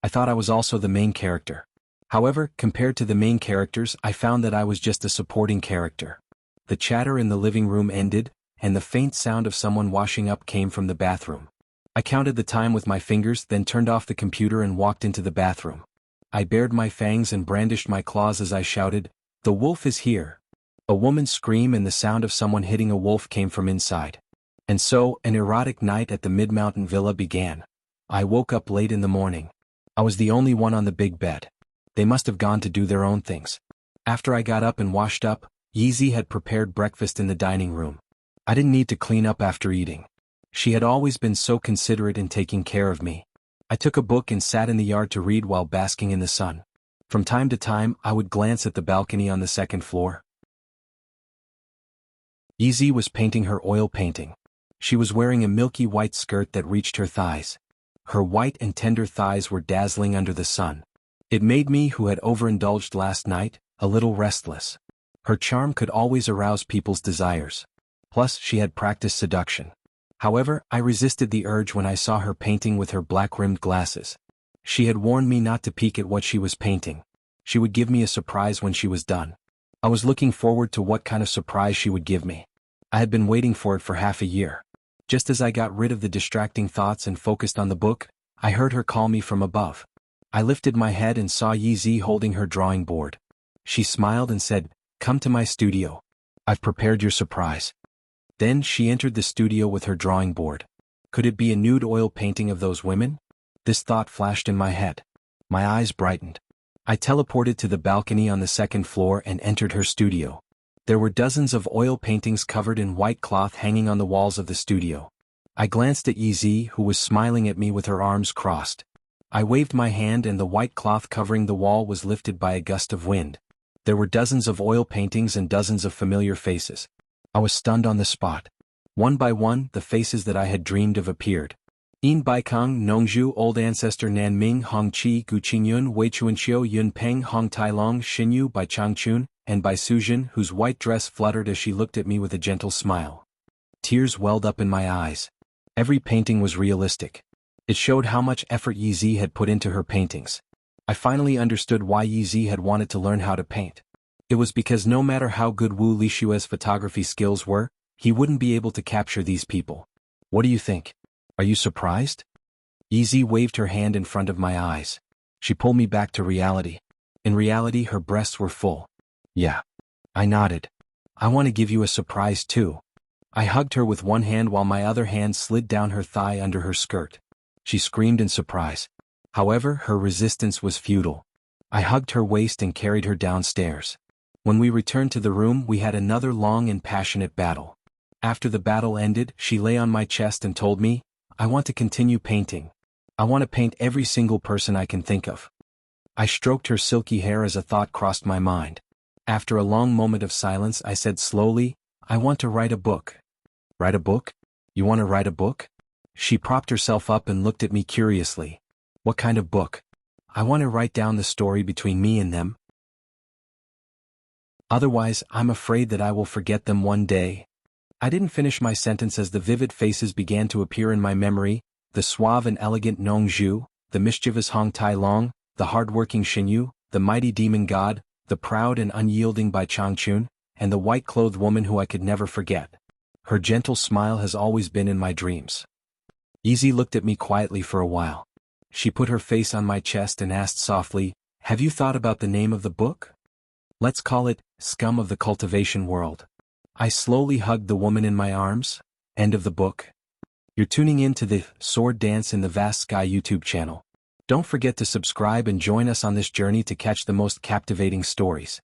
I thought I was also the main character. However, compared to the main characters, I found that I was just a supporting character. The chatter in the living room ended, and the faint sound of someone washing up came from the bathroom. I counted the time with my fingers, then turned off the computer and walked into the bathroom. I bared my fangs and brandished my claws as I shouted, "The wolf is here!" A woman's scream and the sound of someone hitting a wolf came from inside. And so, an erotic night at the mid-mountain villa began. I woke up late in the morning. I was the only one on the big bed. They must have gone to do their own things. After I got up and washed up, Yizi had prepared breakfast in the dining room. I didn't need to clean up after eating. She had always been so considerate in taking care of me. I took a book and sat in the yard to read while basking in the sun. From time to time, I would glance at the balcony on the second floor. Yizi was painting her oil painting. She was wearing a milky white skirt that reached her thighs. Her white and tender thighs were dazzling under the sun. It made me, who had overindulged last night, a little restless. Her charm could always arouse people's desires. Plus, she had practiced seduction. However, I resisted the urge when I saw her painting with her black-rimmed glasses. She had warned me not to peek at what she was painting. She would give me a surprise when she was done. I was looking forward to what kind of surprise she would give me. I had been waiting for it for half a year. Just as I got rid of the distracting thoughts and focused on the book, I heard her call me from above. I lifted my head and saw Yizi holding her drawing board. She smiled and said, "Come to my studio. I've prepared your surprise." Then she entered the studio with her drawing board. Could it be a nude oil painting of those women? This thought flashed in my head. My eyes brightened. I teleported to the balcony on the second floor and entered her studio. There were dozens of oil paintings covered in white cloth hanging on the walls of the studio. I glanced at Yizi, who was smiling at me with her arms crossed. I waved my hand and the white cloth covering the wall was lifted by a gust of wind. There were dozens of oil paintings and dozens of familiar faces. I was stunned on the spot. One by one, the faces that I had dreamed of appeared. Yin Baikong Nongzhu Old Ancestor Nanming Hongqi Guqingyun Weichuanqiu Yunpeng Hong Tailong Xinyu by Changchun, and by Suzhin, whose white dress fluttered as she looked at me with a gentle smile. Tears welled up in my eyes. Every painting was realistic. It showed how much effort Yi had put into her paintings. I finally understood why Yi had wanted to learn how to paint. It was because no matter how good Wu Lishue's photography skills were, he wouldn't be able to capture these people. What do you think? Are you surprised? Yi waved her hand in front of my eyes. She pulled me back to reality. In reality, her breasts were full. Yeah. I nodded. I want to give you a surprise too. I hugged her with one hand while my other hand slid down her thigh under her skirt. She screamed in surprise. However, her resistance was futile. I hugged her waist and carried her downstairs. When we returned to the room, we had another long and passionate battle. After the battle ended, she lay on my chest and told me, "I want to continue painting. I want to paint every single person I can think of." I stroked her silky hair as a thought crossed my mind. After a long moment of silence, I said slowly, "I want to write a book." "Write a book? You want to write a book?" She propped herself up and looked at me curiously. "What kind of book?" "I want to write down the story between me and them. Otherwise, I'm afraid that I will forget them one day." I didn't finish my sentence as the vivid faces began to appear in my memory: the suave and elegant Nongzhu, the mischievous Hong Tai Long, the hard-working Xinyu, the mighty demon god, the proud and unyielding Bai Changchun, and the white-clothed woman who I could never forget. Her gentle smile has always been in my dreams. Yi looked at me quietly for a while. She put her face on my chest and asked softly, "Have you thought about the name of the book?" "Let's call it, Scum of the Cultivation World." I slowly hugged the woman in my arms. End of the book. You're tuning in to the Sword Dance in the Vast Sky YouTube channel. Don't forget to subscribe and join us on this journey to catch the most captivating stories.